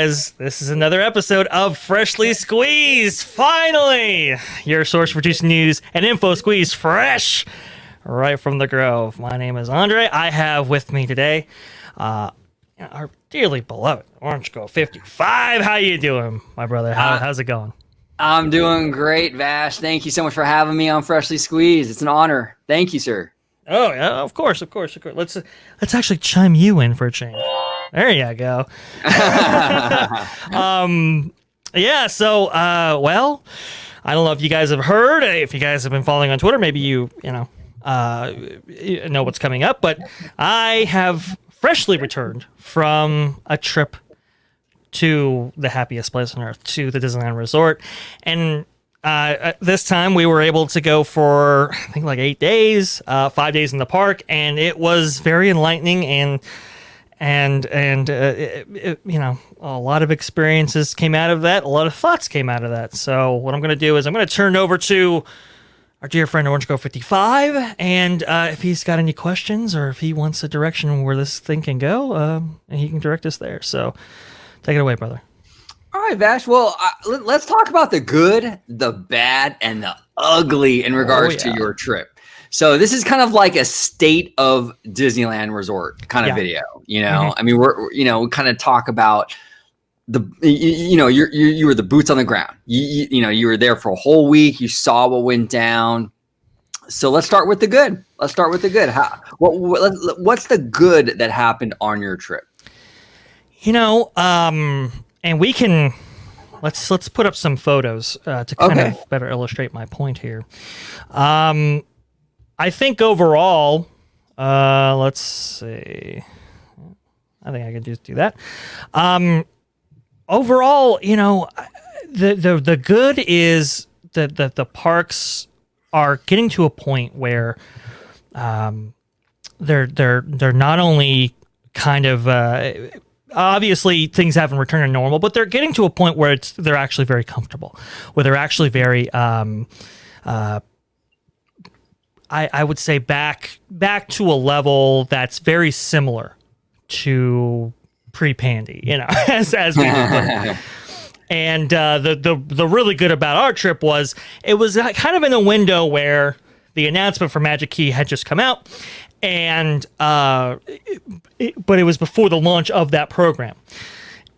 guys. This is another episode of Freshly Squeezed. Finally, your source for juicy news and info squeezed fresh right from the Grove. My name is Andre. I have with me today our dearly beloved Orange Go 55. How you doing, my brother? How's it going? I'm doing great, Vash. Thank you so much for having me on Freshly Squeezed. It's an honor. Thank you, sir. Oh yeah, of course. Let's actually chime you in for a change. There you go. Yeah. So, well, I don't know if you guys have heard. If you guys have been following on Twitter, maybe you know what's coming up. But I have freshly returned from a trip to the happiest place on earth, to the Disneyland Resort, and this time we were able to go for I think like 8 days, 5 days in the park, and it was very enlightening and you know, a lot of experiences came out of that, a lot of thoughts came out of that. So what I'm going to do is I'm going to turn it over to our dear friend Orange Go 55, and if he's got any questions or if he wants a direction where this thing can go, he can direct us there. So take it away, brother. All right, Vash. Well, let's talk about the good, the bad, and the ugly in regards to your trip. So this is kind of like a state of Disneyland Resort kind of video. You know, I mean, we kind of talk about you were the boots on the ground. You were there for a whole week. You saw what went down. So let's start with the good. What's the good that happened on your trip? You know, and we can let's put up some photos to kind of better illustrate my point here. I think overall, let's see. I think I can just do that. Overall, you know, the good is that the parks are getting to a point where they're not only kind of obviously things haven't returned to normal, but they're getting to a point where they're actually very comfortable, where they're actually very I would say back to a level that's very similar to pre-Pandy, you know, as we would put it. And the really good about our trip was it was kind of in a window where the announcement for Magic Key had just come out, and but it was before the launch of that program.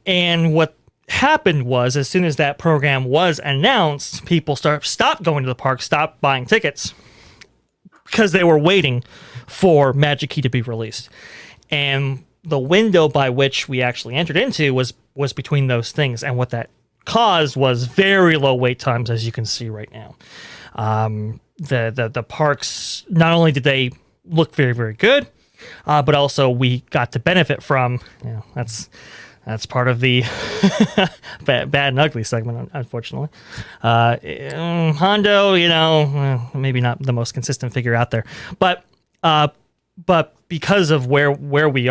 And what happened was, as soon as that program was announced, people stopped going to the park, stopped buying tickets, because they were waiting for Magic Key to be released. And the window by which we actually entered into was between those things. And what that caused was very low wait times, as you can see right now. The parks, not only did they look very, very good, but also we got to benefit from, you know, that's part of the bad and ugly segment, unfortunately. Hondo, you know, maybe not the most consistent figure out there, but because of where we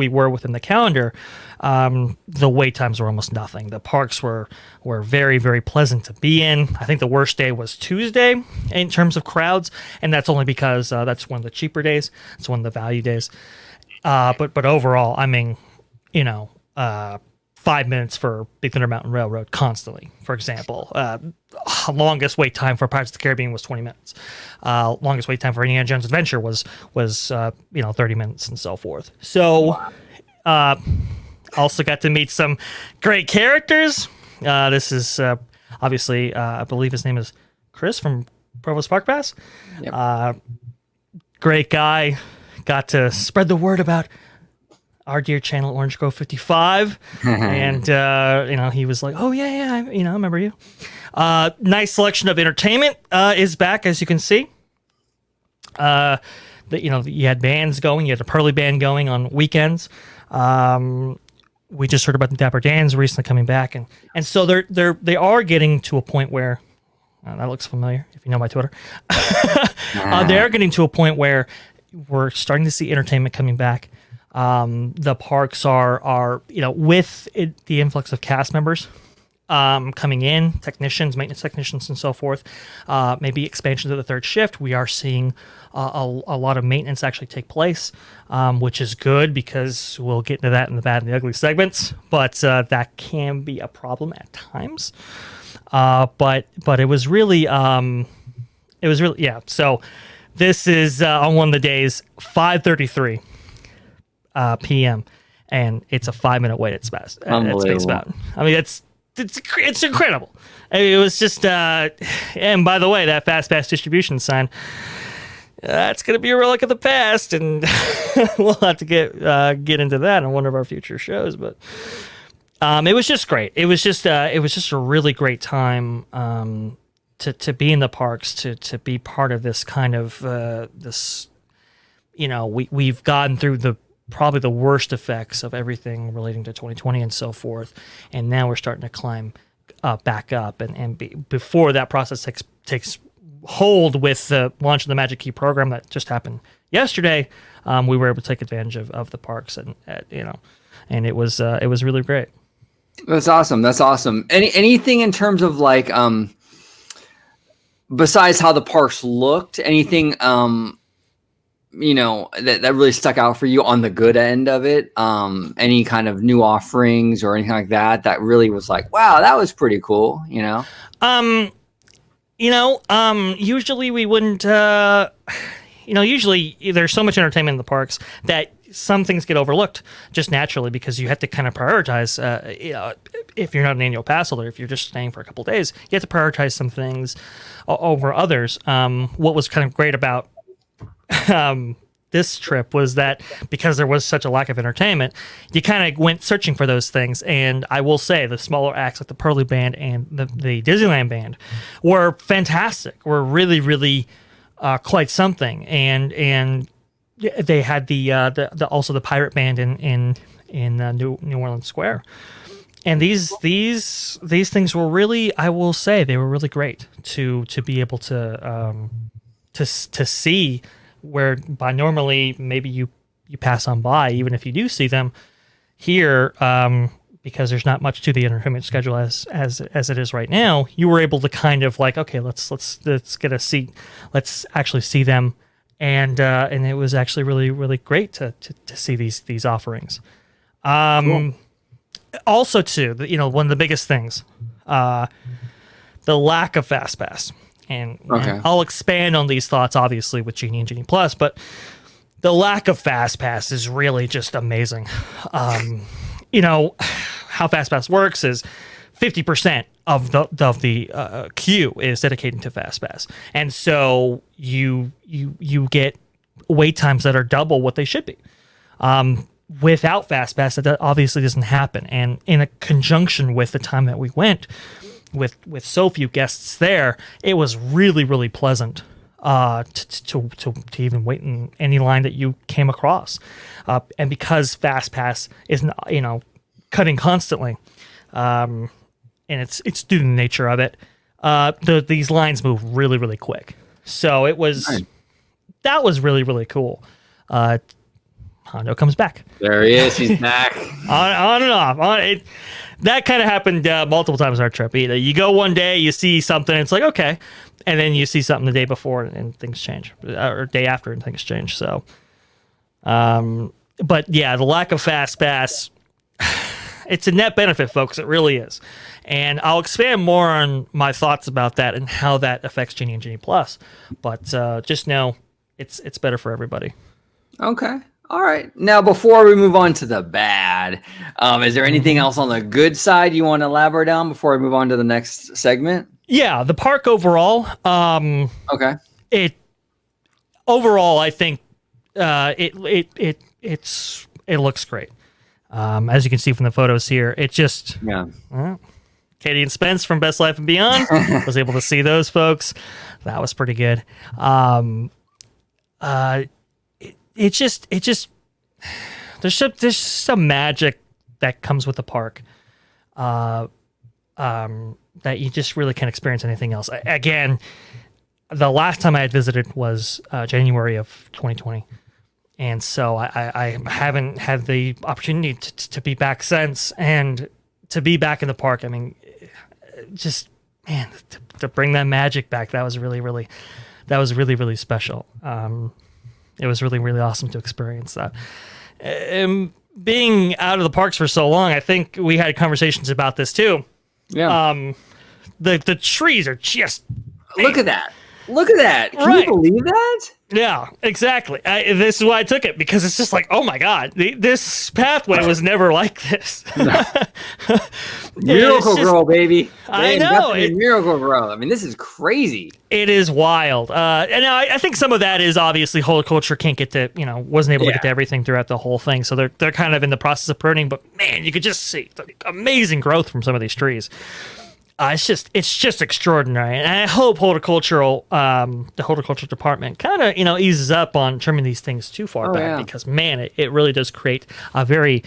were within the calendar, the wait times were almost nothing. The parks were very, very pleasant to be in. I think the worst day was Tuesday in terms of crowds, and that's only because that's one of the cheaper days. It's one of the value days. But overall, I mean, you know, 5 minutes for Big Thunder Mountain Railroad constantly, for example. Longest wait time for Pirates of the Caribbean was 20 minutes. Longest wait time for Indiana Jones Adventure was 30 minutes and so forth. So also got to meet some great characters. This is obviously, I believe his name is Chris from Provost Park Pass. Yep. Great guy. Got to spread the word about our dear channel Orange Go 55, and he was like, oh yeah, I remember you. Nice selection of entertainment is back, as you can see. You had bands going, you had the Pearly Band going on weekends. We just heard about the Dapper Dans recently coming back, and so they are getting to a point where that looks familiar if you know my Twitter. They are getting to a point where we're starting to see entertainment coming back. The parks are with the influx of cast members, coming in, technicians, maintenance technicians, and so forth. Maybe expansion to the third shift. We are seeing a lot of maintenance actually take place, which is good because we'll get into that in the bad and the ugly segments. But that can be a problem at times. But it was really yeah. So this is on one of the days, 5:33 p.m. and it's a 5-minute wait at Space Mountain. I mean, it's incredible. I mean, it was just, and by the way, that Fast Pass distribution sign, that's going to be a relic of the past, and we'll have to get into that on one of our future shows. But it was just great. It was just a really great time to be in the parks, to be part of this kind of this. You know, we've gotten through probably the worst effects of everything relating to 2020 and so forth, and now we're starting to climb back up. And before that process takes hold with the launch of the Magic Key program that just happened yesterday, we were able to take advantage of the parks, and and it was really great. That's awesome. That's awesome. Anything in terms of like besides how the parks looked, anything that really stuck out for you on the good end of it? Any kind of new offerings or anything like that really was like, wow, that was pretty cool, Usually we wouldn't, usually there's so much entertainment in the parks that some things get overlooked just naturally because you have to kind of prioritize, if you're not an annual pass holder, if you're just staying for a couple of days, you have to prioritize some things over others. What was kind of great about this trip was that because there was such a lack of entertainment, you kind of went searching for those things. And I will say the smaller acts like the Pearly Band and the Disneyland Band were fantastic, were really, really quite something. And they had the also the Pirate Band in New Orleans Square. And these things were really, I will say, they were really great to be able to see, where by normally maybe you pass on by, even if you do see them here, because there's not much to the entertainment schedule as it is right now. You were able to kind of like, okay, let's get a seat, let's actually see them, and it was actually really, really great to see these offerings. Cool. Also, too, one of the biggest things, the lack of Fast Pass. And I'll expand on these thoughts, obviously, with Genie and Genie Plus, but the lack of Fast Pass is really just amazing. How Fast Pass works is 50% of the queue is dedicated to Fast Pass, and so you get wait times that are double what they should be. Without Fast Pass, that obviously doesn't happen, and in a conjunction with the time that we went, with so few guests there, it was really, really pleasant to even wait in any line that you came across. And because Fast Pass is cutting constantly, and it's due to the nature of it, these lines move really, really quick. So that was really, really cool. Hondo comes back. There he is. He's back. on and off. That kind of happened multiple times on our trip. Either you go one day, you see something, it's like, okay. And then you see something the day before and things change. Or day after and things change. So, but yeah, the lack of Fast Pass, it's a net benefit, folks. It really is. And I'll expand more on my thoughts about that and how that affects Genie and Genie Plus. But just know it's better for everybody. Okay. All right. Now, before we move on to the bad, is there anything else on the good side you want to elaborate on before we move on to the next segment? Yeah, the park overall. Okay. Overall, I think it looks great. As you can see from the photos here, it just Katie and Spence from Best Life and Beyond was able to see those folks. That was pretty good. It just there's some magic that comes with the park that you just really can't experience anything else. Again, the last time I had visited was January of 2020, and so I haven't had the opportunity to be back since, and to be back in the park. I mean, just man, to bring that magic back, that was really really special. It was really really awesome to experience that. Being out of the parks for so long, I think we had conversations about this too. Yeah. The trees are just Look at that. Look at that. Can you believe that? Yeah, exactly. This is why I took it, because it's just like, oh my God, this pathway was never like this. Miracle Grow, baby. I know. Miracle Grow. I mean, this is crazy. It is wild. And I think some of that is obviously horticulture can't get to, wasn't able to get to everything throughout the whole thing. So they're kind of in the process of pruning, but man, you could just see the amazing growth from some of these trees. It's just extraordinary, and I hope the horticulture department kind of eases up on trimming these things too far back, because man, it really does create a very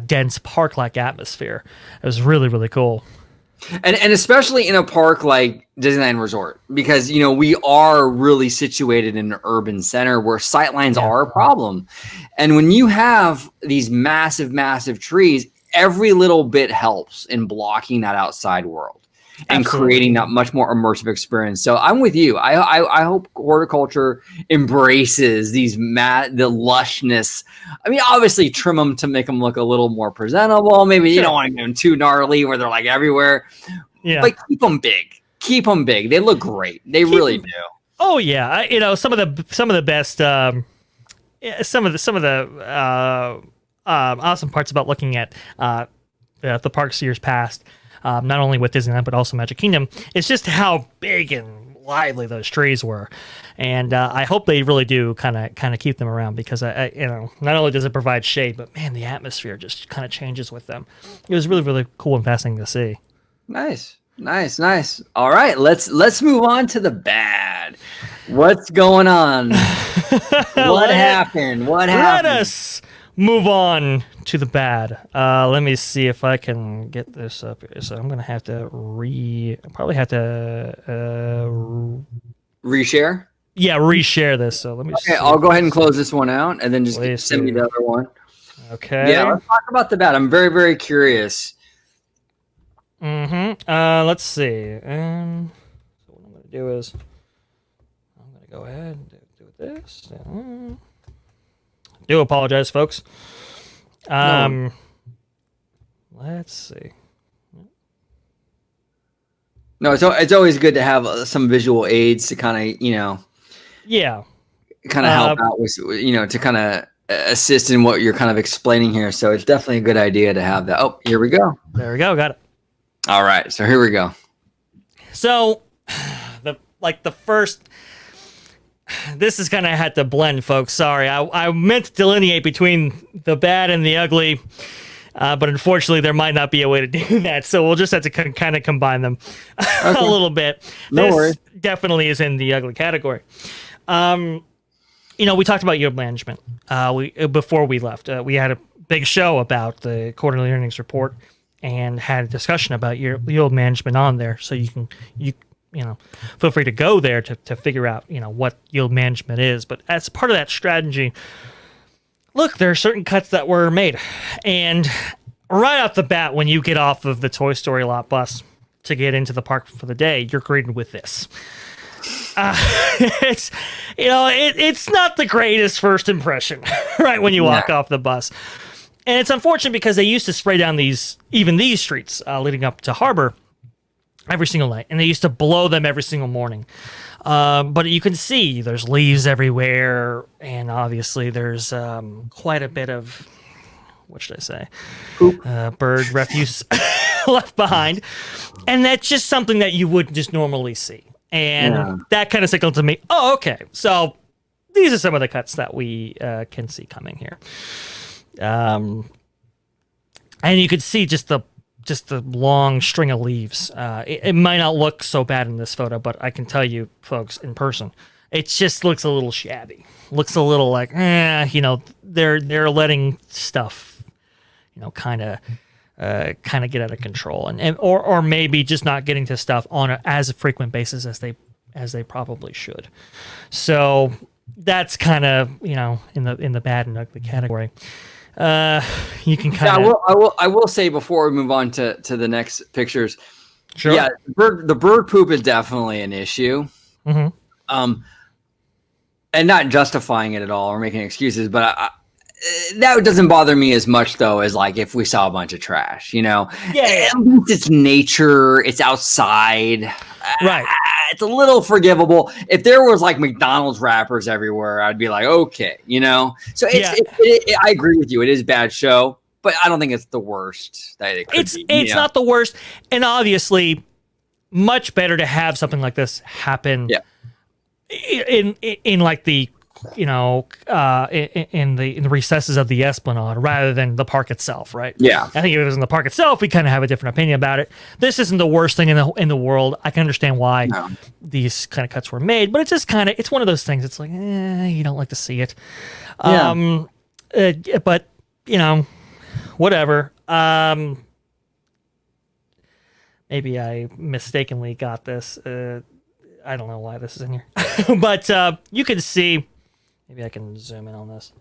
dense park-like atmosphere. It was really really cool, and especially in a park like Disneyland Resort, because we are really situated in an urban center where sightlines are a problem, and when you have these massive trees, every little bit helps in blocking that outside world. And creating that much more immersive experience. So I'm with you. I hope horticulture embraces the lushness. I mean, obviously trim them to make them look a little more presentable. Maybe you don't want to get them too gnarly where they're like everywhere. Yeah. But keep them big. Keep them big. They look great. They really do. Oh yeah. Some of the best. Some of the awesome parts about looking at the parks years past. Not only with Disneyland, but also Magic Kingdom, it's just how big and lively those trees were. And I hope they really do kind of keep them around, because not only does it provide shade, but man, the atmosphere just kind of changes with them. It was really, really cool and fascinating to see. Nice. All right, let's move on to the bad. What's going on? What happened? Let us move on to the bad. Let me see if I can get this up here. So I'm gonna have to reshare. Yeah, reshare this. So let me. Okay, I'll go ahead and close this one out, and then just send me the other one. Okay. Yeah, let's talk about the bad. I'm very, very curious. Let's see. So what I'm gonna do is I'm gonna go ahead and do this. Do apologize, folks. Let's see. No, it's always good to have some visual aids to kind of help out with to kind of assist in what you're kind of explaining here. So it's definitely a good idea to have that. Oh, here we go. There we go. Got it. All right, so here we go. So the first. This is kind of had to blend, folks. Sorry, I meant to delineate between the bad and the ugly, but unfortunately, there might not be a way to do that. So we'll just have to kind of combine them a little bit. No worries. Definitely is in the ugly category. We talked about yield management. Before we left, we had a big show about the quarterly earnings report and had a discussion about yield management on there. So you feel free to go there to figure out, what yield management is. But as part of that strategy, look, there are certain cuts that were made. And right off the bat, when you get off of the Toy Story lot bus to get into the park for the day, you're greeted with this. It's not the greatest first impression, right, when you walk off the bus. And it's unfortunate because they used to spray down these streets leading up to Harbor every single night, and they used to blow them every single morning. But you can see there's leaves everywhere, and obviously there's quite a bit of, what should I say, bird refuse left behind. And that's just something that you wouldn't just normally see. And that kind of signaled to me, oh, okay, so these are some of the cuts that we can see coming here. And you could see just the long string of leaves. It might not look so bad in this photo, but I can tell you, folks, in person, it just looks a little shabby. Looks a little like, they're letting stuff, kind of get out of control, or maybe just not getting to stuff on as a frequent basis as they probably should. So that's kind of in the bad and ugly category. You can kind of. I will say before we move on to the next pictures, Sure. Yeah, the bird poop is definitely an issue. Mm-hmm. And not justifying it at all or making excuses, but that doesn't bother me as much though as like if we saw a bunch of trash, Yeah. At least it's nature, it's outside, Right? It's a little forgivable. If there was like McDonald's wrappers everywhere, I'd be like, okay, So I agree with you. It is a bad show, but I don't think it's the worst that it could be. It's not the worst, and obviously, much better to have something like this happen. Yeah. In like the in the recesses of the Esplanade rather than the park itself, right? Yeah. I think if it was in the park itself, we kind of have a different opinion about it. This isn't the worst thing in the world. I can understand why these kind of cuts were made, but it's just it's one of those things. It's like you don't like to see it. Yeah. But whatever. Maybe I mistakenly got this. I don't know why this is in here, but you can see. Maybe I can zoom in on this.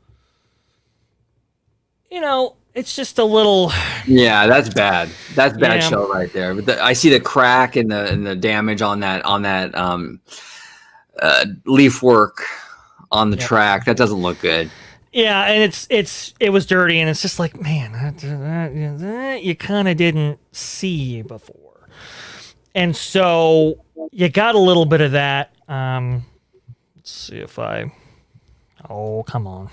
It's just a little. Yeah, that's bad. That's bad show right there. But I see the crack and the damage on that leaf work on the track. That doesn't look good. Yeah, and it was dirty, and it's just like, man, you kind of didn't see before, and so you got a little bit of that. Let's see if oh, come on.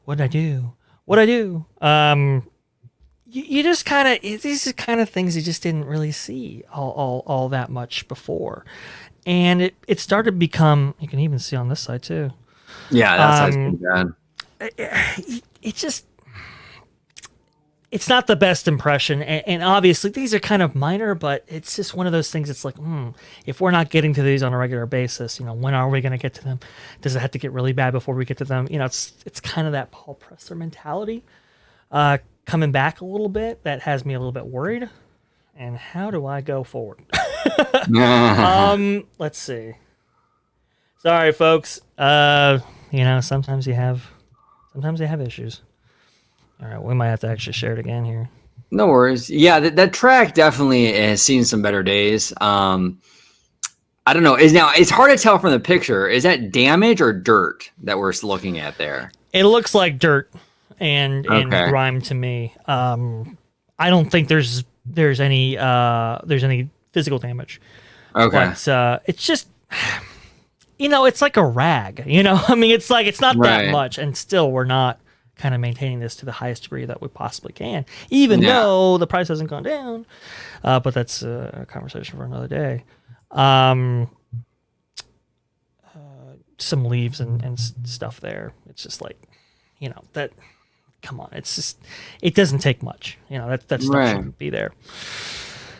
What'd I do? You just kind of, these are kind of things you just didn't really see all that much before, and it started to become. You can even see on this side too. Yeah, that's pretty bad. It's not the best impression, and obviously these are kind of minor, but it's just one of those things. It's like, if we're not getting to these on a regular basis, when are we going to get to them? Does it have to get really bad before we get to them? It's kind of that Paul Presser mentality coming back a little bit that has me a little bit worried. And how do I go forward? Let's see. Sorry, folks. Sometimes you have issues. All right, we might have to actually share it again here. No worries. Yeah, that track definitely has seen some better days. I don't know. It's hard to tell from the picture. Is that damage or dirt that we're looking at there? It looks like dirt and grime to me. I don't think there's any physical damage. Okay. But it's just it's like a rag. I mean, it's not that much, and still we're not kind of maintaining this to the highest degree that we possibly can, even though the price hasn't gone down. But that's a conversation for another day. Some leaves and stuff there. It's just like, that. Come on, it's just, it doesn't take much. That stuff shouldn't be there.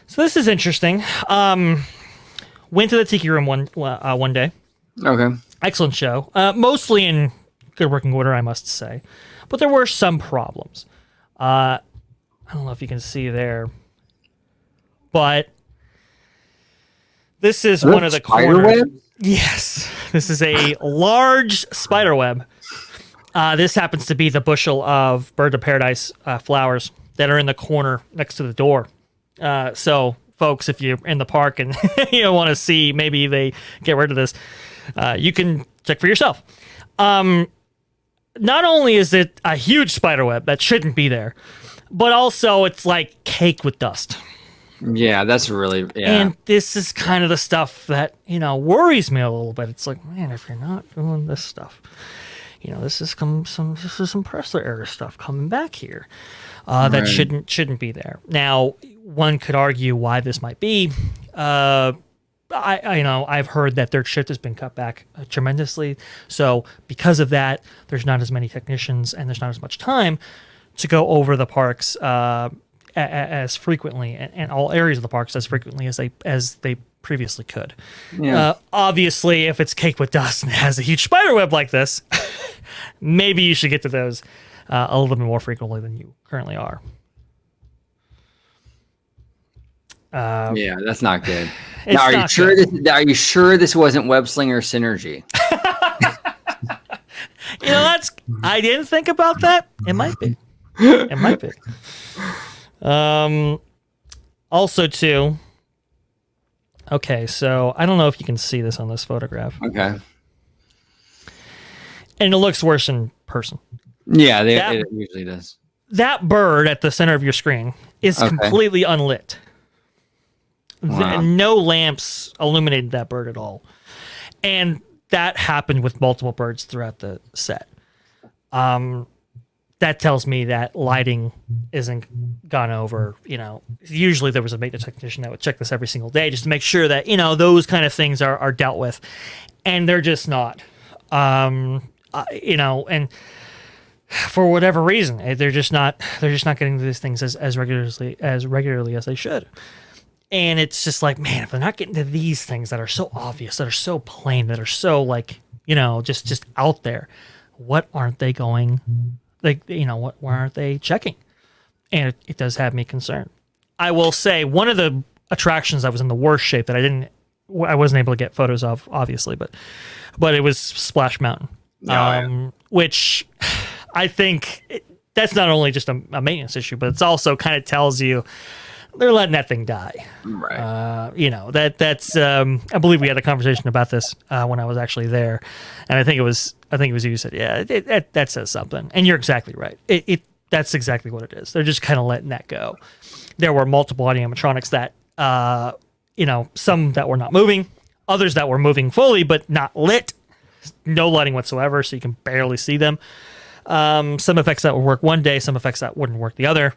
So this is interesting. Went to the Tiki Room one day. Okay. Excellent show. Mostly in good working order, I must say. But there were some problems. I don't know if you can see there. But this is one of the corners. Yes. This is a large spider web. This happens to be the bushel of bird of paradise flowers that are in the corner next to the door. So, folks, if you're in the park and you want to see, maybe they get rid of this, you can check for yourself. Not only is it a huge spider web that shouldn't be there, but also it's like caked with dust. Yeah, that's really, And this is kind of the stuff that, worries me a little bit. It's like, man, if you're not doing this stuff, this is some Pressler era stuff coming back here that shouldn't be there. Now, one could argue why this might be. I've heard that their shift has been cut back tremendously. So because of that, there's not as many technicians and there's not as much time to go over the parks as frequently and all areas of the parks as frequently as they previously could. Yeah. Obviously, if it's caked with dust and it has a huge spider web like this, maybe you should get to those a little bit more frequently than you currently are. Yeah, that's not good. Now, are you sure this wasn't web slinger synergy? I didn't think about that. It might be. It might be. Also, too. Okay, so I don't know if you can see this on this photograph. Okay. And it looks worse in person. Yeah, it usually does. That bird at the center of your screen is completely unlit. Wow. No lamps illuminated that bird at all. And that happened with multiple birds throughout the set. That tells me that lighting isn't gone over. Usually there was a maintenance technician that would check this every single day just to make sure that, those kind of things are dealt with. And they're just not. And for whatever reason, they're just not getting to these things as regularly as they should. And it's just like, man, if they're not getting to these things that are so obvious, that are so plain, that are so just out there, what aren't they going? Why aren't they checking? And it does have me concerned. I will say one of the attractions that was in the worst shape that I wasn't able to get photos of, obviously, but it was Splash Mountain, which I think that's not only just a maintenance issue, but it's also kind of tells you they're letting that thing die. Right. That's I believe we had a conversation about this when I was actually there, and I think it was you who said, yeah, that says something, and you're exactly right. That's exactly what it is. They're just kind of letting that go. There were multiple animatronics that some that were not moving, others that were moving fully but not lit, no lighting whatsoever, so you can barely see them. Some effects that would work one day, some effects that wouldn't work the other.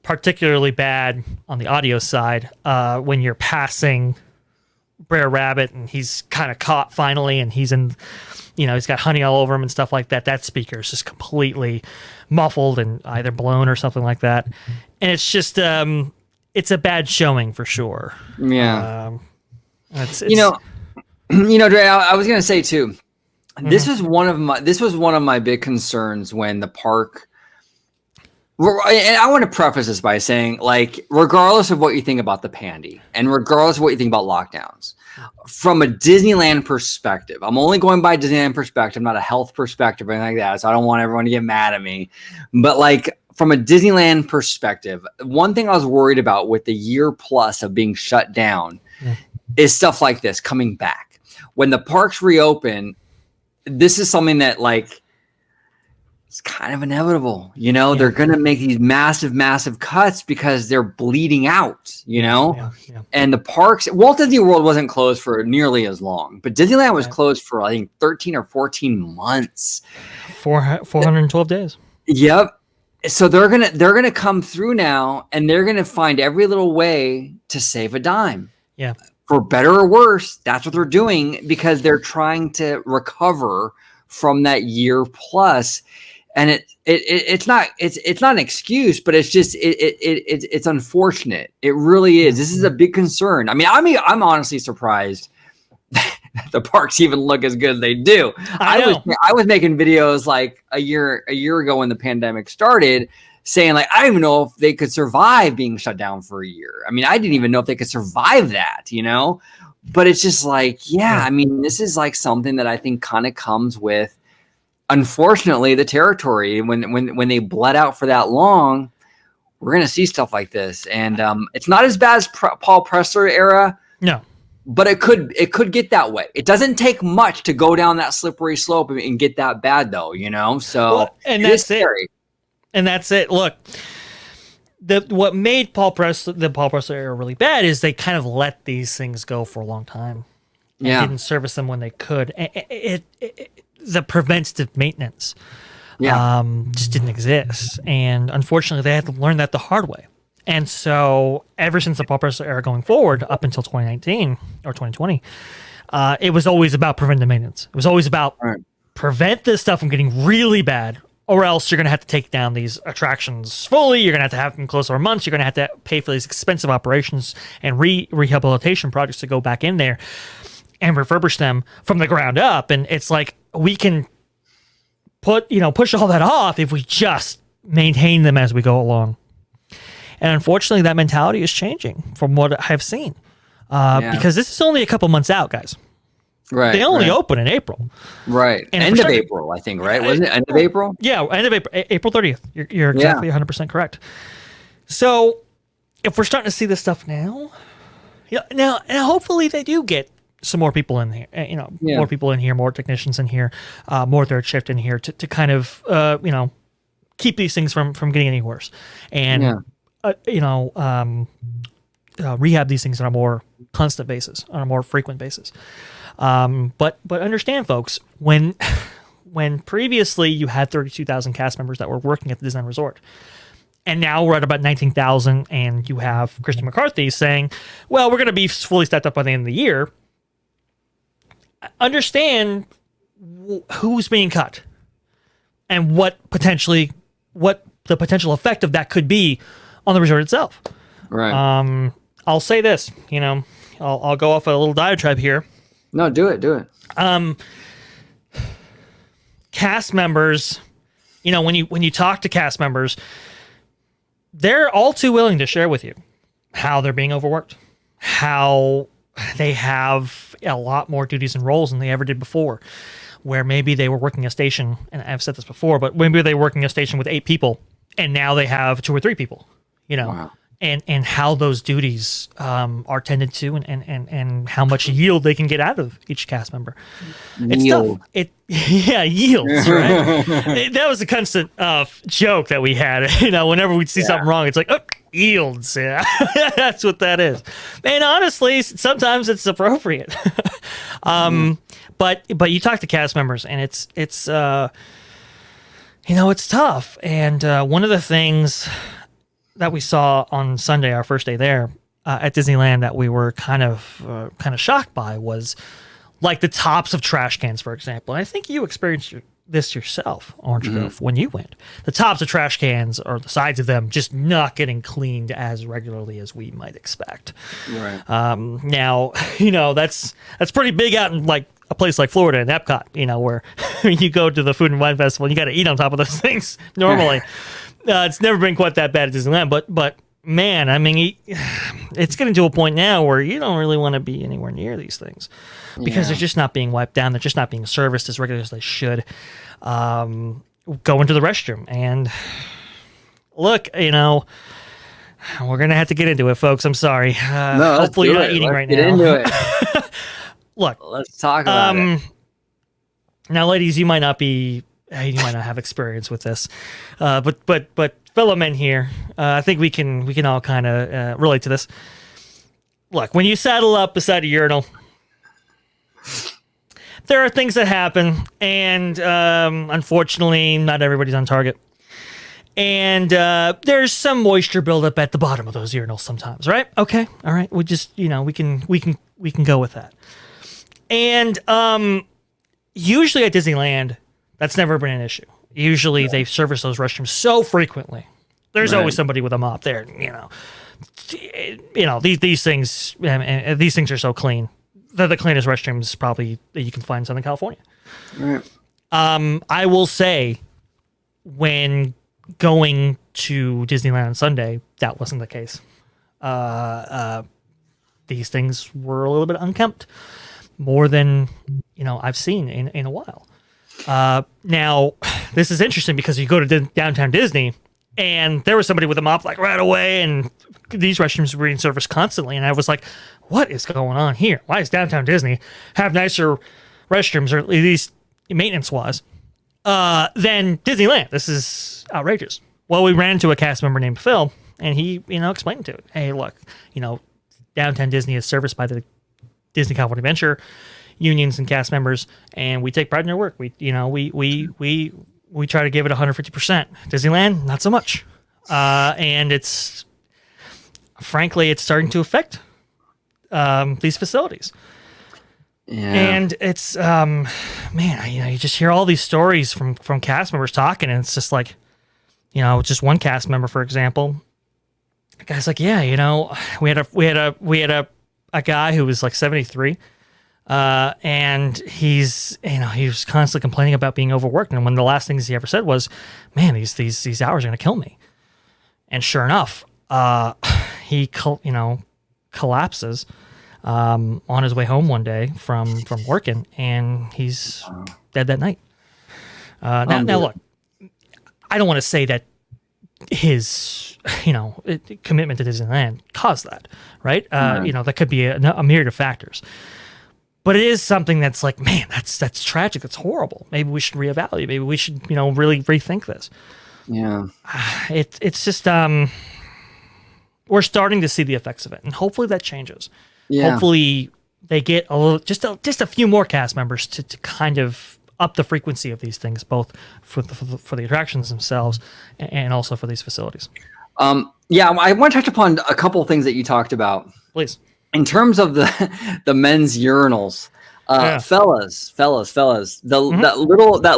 Particularly bad on the audio side when you're passing Brer Rabbit and he's kind of caught finally, and he's in, he's got honey all over him and stuff like that. That speaker is just completely muffled and either blown or something like that. And it's just, it's a bad showing for sure. Yeah. It's Dre, I was going to say too, this was one of my big concerns when the park. And I want to preface this by saying, regardless of what you think about the pandy and regardless of what you think about lockdowns, from a Disneyland perspective, I'm only going by Disneyland perspective, not a health perspective or anything like that. So I don't want everyone to get mad at me. But from a Disneyland perspective, one thing I was worried about with the year plus of being shut down is stuff like this coming back. When the parks reopen, this is something that it's kind of inevitable, They're going to make these massive cuts because they're bleeding out, And the parks, Walt Disney World wasn't closed for nearly as long, but Disneyland was closed for, I think, 13 or 14 months. 412 days. Yep. So they're going to come through now, and they're going to find every little way to save a dime. Yeah. For better or worse, that's what they're doing because they're trying to recover from that year plus. And it's not an excuse, but it's just it's unfortunate. It really is. This is a big concern. I'm honestly surprised that the parks even look as good as they do. I was making videos a year ago when the pandemic started, saying I don't even know if they could survive being shut down for a year. I didn't even know if they could survive that, But it's just this is something that I think kind of comes with, unfortunately, the territory. When they bled out for that long, we're going to see stuff like this. And it's not as bad as Paul Pressler era. No. But it could get that way. It doesn't take much to go down that slippery slope and get that bad, though, So and that's scary. And that's it. Look, what made the Paul Pressler era really bad is they kind of let these things go for a long time. And didn't service them when they could. The preventative maintenance just didn't exist. And unfortunately, they had to learn that the hard way. And so ever since the Paul Pressler era going forward, up until 2019 or 2020, it was always about preventive maintenance. It was always about prevent this stuff from getting really bad, or else you're going to have to take down these attractions fully. You're going to have them closed for months. You're going to have to pay for these expensive operations and rehabilitation projects to go back in there and refurbish them from the ground up. And it's we can push all that off if we just maintain them as we go along. And unfortunately, that mentality is changing from what I have seen. Because this is only a couple months out, guys. Right. They only open in April. Right. And end of April, I think, right? Wasn't it end of April? Yeah, end of April. April 30th. You're exactly 100% correct. So if we're starting to see this stuff now, now hopefully they do get some more people in here, more people in here, more technicians in here, more third shift in here to kind of, keep these things from getting any worse. And, rehab these things on a more constant basis, on a more frequent basis. But understand, folks, when previously you had 32,000 cast members that were working at the Disneyland Resort, and now we're at about 19,000, and you have Christian McCarthy saying, well, we're going to be fully staffed up by the end of the year. Understand who's being cut and what the potential effect of that could be on the resort itself. Right. I'll say this, I'll go off a little diatribe here. No, do it. Cast members, when you talk to cast members, they're all too willing to share with you how they're being overworked, how they have a lot more duties and roles than they ever did before, where maybe they were working a station, and I've said this before, but maybe they were working a station with 8 people, and now they have 2 or 3 people, Wow. and how those duties are tended to, and how much yield they can get out of each cast member. It's Yield. tough. Yields, right? That was a constant joke that we had. Whenever we'd see something wrong, it's like, oh, yields. Yeah, that's what that is. And honestly, sometimes it's appropriate. But you talk to cast members, and it's it's tough. And one of the things that we saw on Sunday, our first day there at Disneyland, that we were kind of shocked by was like the tops of trash cans, for example. And I think you experienced this yourself, Orange Grove, when you went. The tops of trash cans, or the sides of them, just not getting cleaned as regularly as we might expect. Right. Now, that's pretty big out in like a place like Florida and Epcot, where you go to the Food and Wine Festival and you got to eat on top of those things normally. It's never been quite that bad at Disneyland, but man, I mean, it's getting to a point now where you don't really want to be anywhere near these things because they're just not being wiped down. They're just not being serviced as regularly as they should. Go into the restroom and look, we're going to have to get into it, folks. I'm sorry. No, hopefully you're not eating right now. Get into it. Look, let's talk about it. Now, ladies, you might not have experience with this, but fellow men here, I think we can all kind of relate to this. Look, when you saddle up beside a urinal, there are things that happen, and unfortunately, not everybody's on target. And there's some moisture buildup at the bottom of those urinals sometimes, right? Okay, all right. We just, we can go with that. And usually at Disneyland, that's never been an issue. Usually they service those restrooms so frequently. There's always somebody with a mop there. These things are so clean. They're the cleanest restrooms probably that you can find in Southern California. Right. I will say, when going to Disneyland on Sunday, that wasn't the case. These things were a little bit unkempt, more than I've seen in a while. Now, this is interesting because you go to downtown Disney, and there was somebody with a mop like right away, and these restrooms were being serviced constantly, and I was like, what is going on here? Why does downtown Disney have nicer restrooms, or at least maintenance-wise, than Disneyland? This is outrageous. Well, we ran into a cast member named Phil, and he, explained to it, hey, look, downtown Disney is serviced by the Disney California Adventure unions and cast members, and we take pride in our work. We try to give it 150%. Disneyland, not so much. And it's starting to affect these facilities. Yeah. And it's you just hear all these stories from cast members talking, and it's just like, just one cast member, for example, the guy's like, we had a guy who was like 73. And he was constantly complaining about being overworked. And one of the last things he ever said was, man, these hours are going to kill me. And sure enough, he collapses, on his way home one day from working, and he's dead that night. Now look, I don't want to say that his commitment to Disneyland caused that, right? That could be a myriad of factors. But it is something that's like, man, that's tragic. That's horrible. Maybe we should reevaluate. Maybe we should, really rethink this. Yeah. It's just we're starting to see the effects of it, and hopefully that changes. Yeah. Hopefully they get just a few more cast members to kind of up the frequency of these things, both for the attractions themselves and also for these facilities. Yeah, I want to touch upon a couple of things that you talked about. Please. In terms of the men's urinals, fellas, that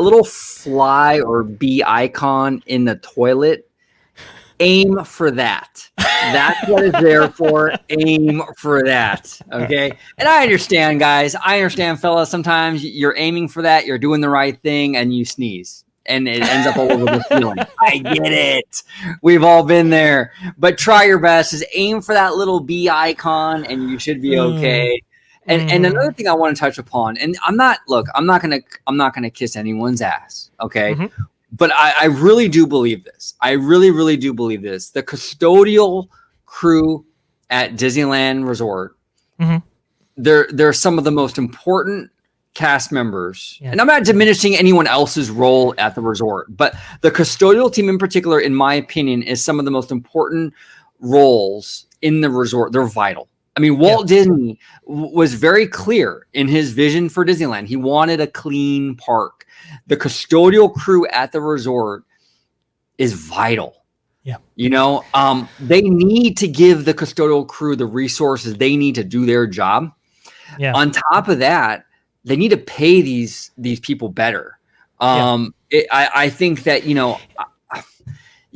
little fly or bee icon in the toilet, aim for that. That's what it's there for. Aim for that. Okay. And I understand, guys. I understand, fellas. Sometimes you're aiming for that. You're doing the right thing, and you sneeze. And it ends up all over the ceiling. I get it. We've all been there. But try your best. Just aim for that little bee icon, and you should be okay. And another thing I want to touch upon, and I'm not gonna kiss anyone's ass, okay? Mm-hmm. But I really do believe this. I really, really do believe this. The custodial crew at Disneyland Resort, they're some of the most important cast members, and I'm not diminishing anyone else's role at the resort, but the custodial team in particular, in my opinion, is some of the most important roles in the resort. They're vital. I mean, Walt Disney was very clear in his vision for Disneyland. He wanted a clean park. The custodial crew at the resort is vital. Yeah. They need to give the custodial crew the resources they need to do their job. Yeah. On top of that, they need to pay these people better. I think that you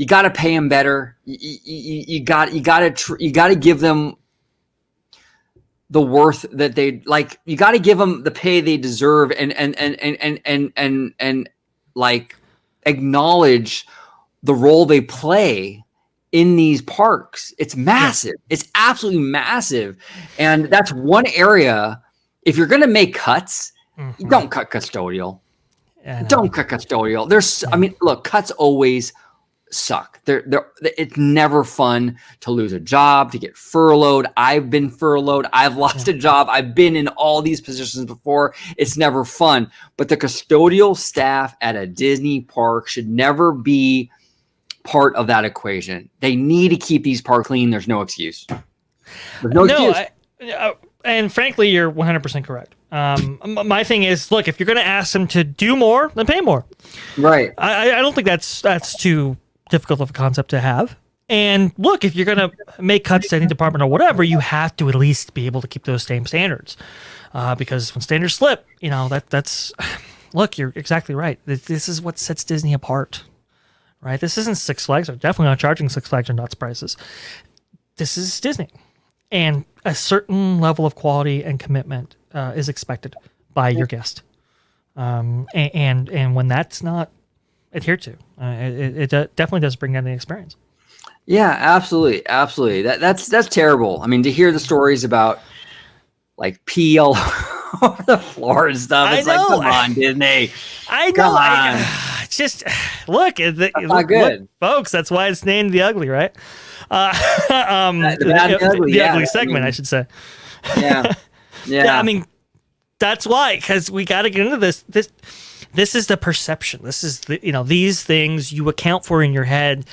got to pay them better. You got to give them the worth that they like. You got to give them the pay they deserve, and like acknowledge the role they play in these parks. It's massive. It's absolutely massive, and that's one area. If you're going to make cuts, don't cut custodial. Don't cut custodial. I mean, look, cuts always suck. It's never fun to lose a job, to get furloughed. I've been furloughed. I've lost a job. I've been in all these positions before. It's never fun. But the custodial staff at a Disney park should never be part of that equation. They need to keep these parks clean. There's no excuse. There's no excuse. And frankly, you're 100% correct. My thing is, look, if you're going to ask them to do more, then pay more. Right. I don't think that's too difficult of a concept to have. And look, if you're going to make cuts to any department or whatever, you have to at least be able to keep those same standards. Because when standards slip, that's look, you're exactly right. This is what sets Disney apart, right? This isn't Six Flags. They're definitely not charging Six Flags or nuts prices. This is Disney. And a certain level of quality and commitment is expected by your guest, and when that's not adhered to, it definitely does bring down the experience. Yeah, absolutely. That's terrible. I mean, to hear the stories about like pee all over the floor and stuff, it's like, come on, Disney. I know. Just look, not good, look, folks. That's why it's named The Ugly, right? The ugly segment, I should say. Yeah. I mean, that's why, because we got to get into this. This is the perception. This is these things you account for in your head,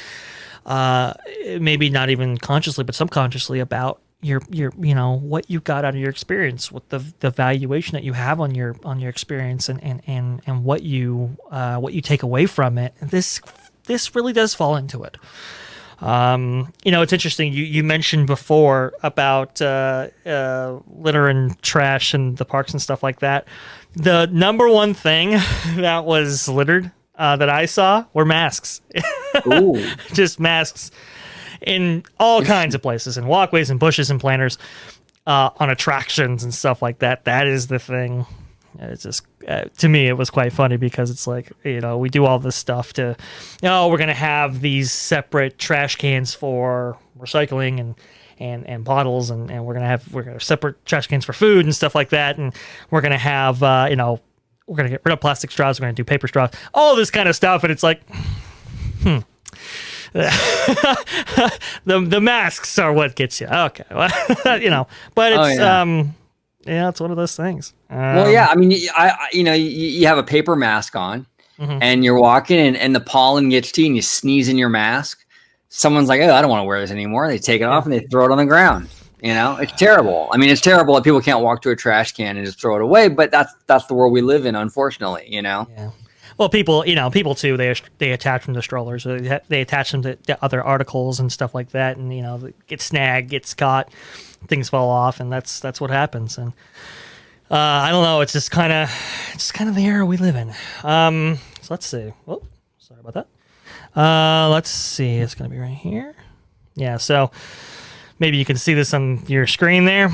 maybe not even consciously, but subconsciously, about your what you got out of your experience, what the valuation that you have on your experience, and what you take away from it. This really does fall into it. It's interesting. You mentioned before about litter and trash and the parks and stuff like that. The number one thing that was littered that I saw were masks. Ooh. Just masks in all kinds of places, in walkways and bushes and planters, on attractions and stuff like that. That is the thing. It's just to me, it was quite funny because it's like, we do all this stuff to, we're going to have these separate trash cans for recycling and bottles, and we're going to have separate trash cans for food and stuff like that. And we're going to have, we're going to get rid of plastic straws. We're going to do paper straws, all this kind of stuff. And it's like, the masks are what gets you. Okay, well, but it's it's one of those things. Well, yeah, I mean, you have a paper mask on, and you're walking, and the pollen gets to you, and you sneeze in your mask. Someone's like, "Oh, I don't want to wear this anymore." They take it off and they throw it on the ground. It's terrible. I mean, it's terrible that people can't walk to a trash can and just throw it away. But that's the world we live in, unfortunately. Yeah. Well, people too. They attach them to strollers. They attach them to other articles and stuff like that, and get snagged, gets caught, things fall off, and that's what happens. And I don't know. It's just kind of the era we live in. So let's see. Oh, sorry about that. Let's see. It's gonna be right here. Yeah. So maybe you can see this on your screen there.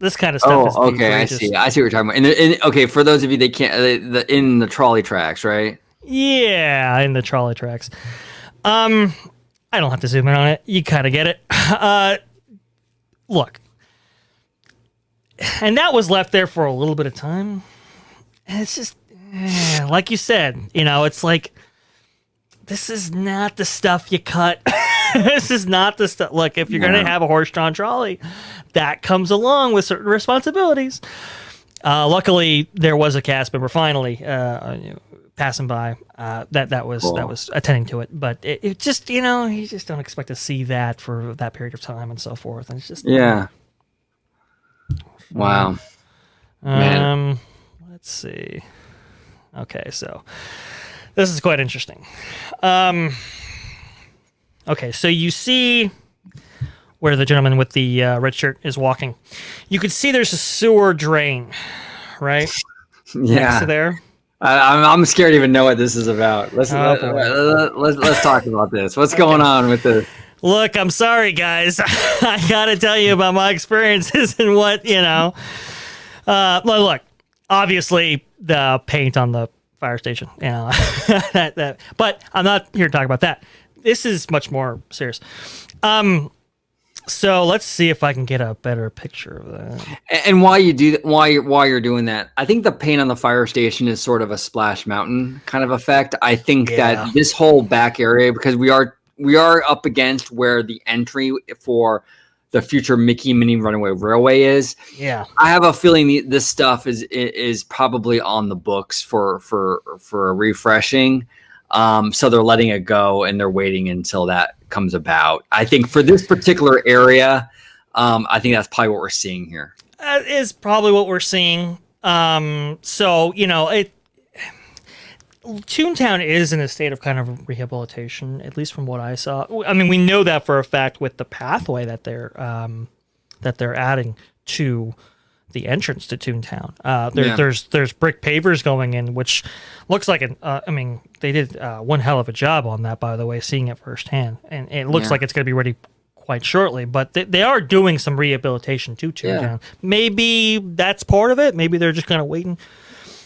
This kind of stuff is okay. I see what you're talking about. Okay, for those of you that can't, in the trolley tracks, right? Yeah, in the trolley tracks. I don't have to zoom in on it. You kind of get it. Look, and that was left there for a little bit of time. And it's just like you said. It's like this is not the stuff you cut. This is not the stuff. Look, if you're going to have a horse-drawn trolley, that comes along with certain responsibilities. Luckily, there was a cast member finally passing by that was attending to it. But it just, you just don't expect to see that for that period of time and so forth. And it's just wow. Man. Let's see. Okay, so this is quite interesting. Okay, so you see where the gentleman with the red shirt is walking. You can see there's a sewer drain, right? Yeah. Next to there. I'm scared to even know what this is about. Let's talk about this. What's going on with this? Look, I'm sorry, guys. I gotta tell you about my experiences and what Look, obviously the paint on the fire station, but I'm not here to talk about that. This is much more serious. So let's see if I can get a better picture of that. And while you're doing that, I think the paint on the fire station is sort of a Splash Mountain kind of effect. I think that this whole back area, because we are up against where the entry for the future Mickey Minnie Runaway Railway is. Yeah, I have a feeling this stuff is probably on the books for refreshing. So they're letting it go and they're waiting until that comes about. I think for this particular area, I think that's probably what we're seeing here. That is probably what we're seeing. Toontown is in a state of kind of rehabilitation, at least from what I saw. I mean, we know that for a fact with the pathway that they're adding to the entrance to Toontown. There's brick pavers going in, which looks like they did one hell of a job on that, by the way, seeing it firsthand, and it looks like it's going to be ready quite shortly. But they are doing some rehabilitation to Toontown. Yeah. Maybe that's part of it. Maybe they're just kind of waiting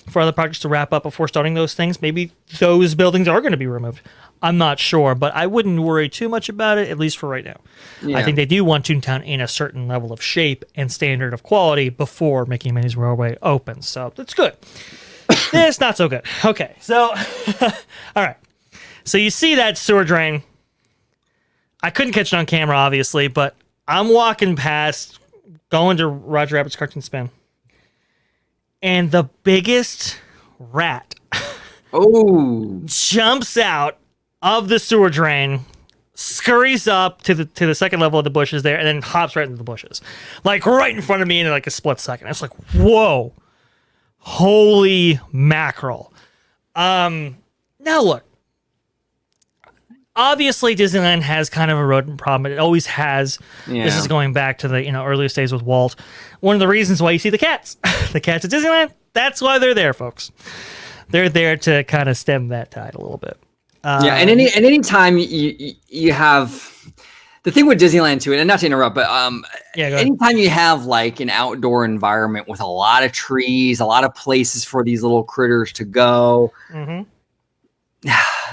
for other projects to wrap up before starting those things. Maybe those buildings are going to be removed. I'm not sure, but I wouldn't worry too much about it, at least for right now. Yeah. I think they do want Toontown in a certain level of shape and standard of quality before Mickey and Minnie's Railway opens. So that's good. It's not so good. Okay, so, all right. So you see that sewer drain. I couldn't catch it on camera, obviously, but I'm walking past, going to Roger Rabbit's Cartoon Spin, and the biggest rat jumps out of the sewer drain, scurries up to the second level of the bushes there, and then hops right into the bushes, like right in front of me in like a split second. It's like, whoa, holy mackerel. Now look, obviously Disneyland has kind of a rodent problem. It always has. Yeah. This is going back to the earliest days with Walt. One of the reasons why you see the cats, the cats at Disneyland, that's why they're there, folks. They're there to kind of stem that tide a little bit. And any time you have the thing with Disneyland too, and not to interrupt, but anytime you have like an outdoor environment with a lot of trees, a lot of places for these little critters to go,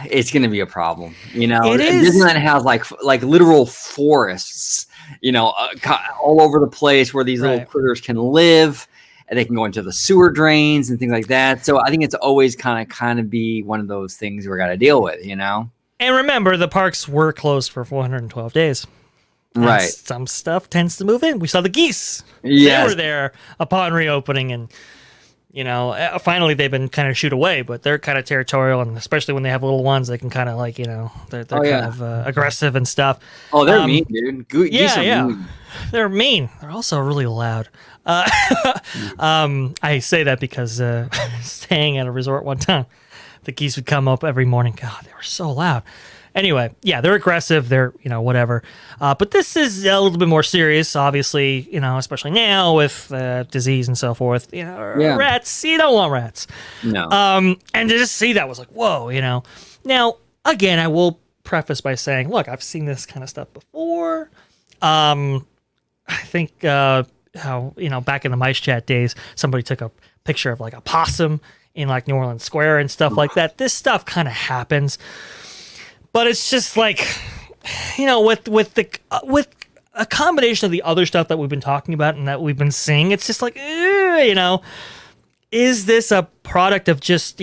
it's going to be a problem. Disneyland has like literal forests, all over the place where these little critters can live. and they can go into the sewer drains and things like that. So I think it's always kind of be one of those things we're got to deal with, you know? And remember, the parks were closed for 412 days. Right. And some stuff tends to move in. We saw the geese. Yes. They were there upon reopening, and finally they've been kind of shooed away, but they're kind of territorial, and especially when they have little ones, they can kind of like, they're kind of aggressive and stuff. Oh, they're mean, dude. Geese are mean. They're mean. They're also really loud. I say that because staying at a resort one time, the geese would come up every morning. God, they were so loud. Anyway, yeah, they're aggressive. They're, whatever. But this is a little bit more serious, obviously, especially now with disease and so forth. Rats, you don't want rats. No. And to just see that was like, whoa, Now, again, I will preface by saying, look, I've seen this kind of stuff before. I think, how, back in the Mice Chat days, somebody took a picture of like a possum in like New Orleans Square and stuff like that. This stuff kind of happens. But it's just like, with a combination of the other stuff that we've been talking about and that we've been seeing, it's just like, is this a product of just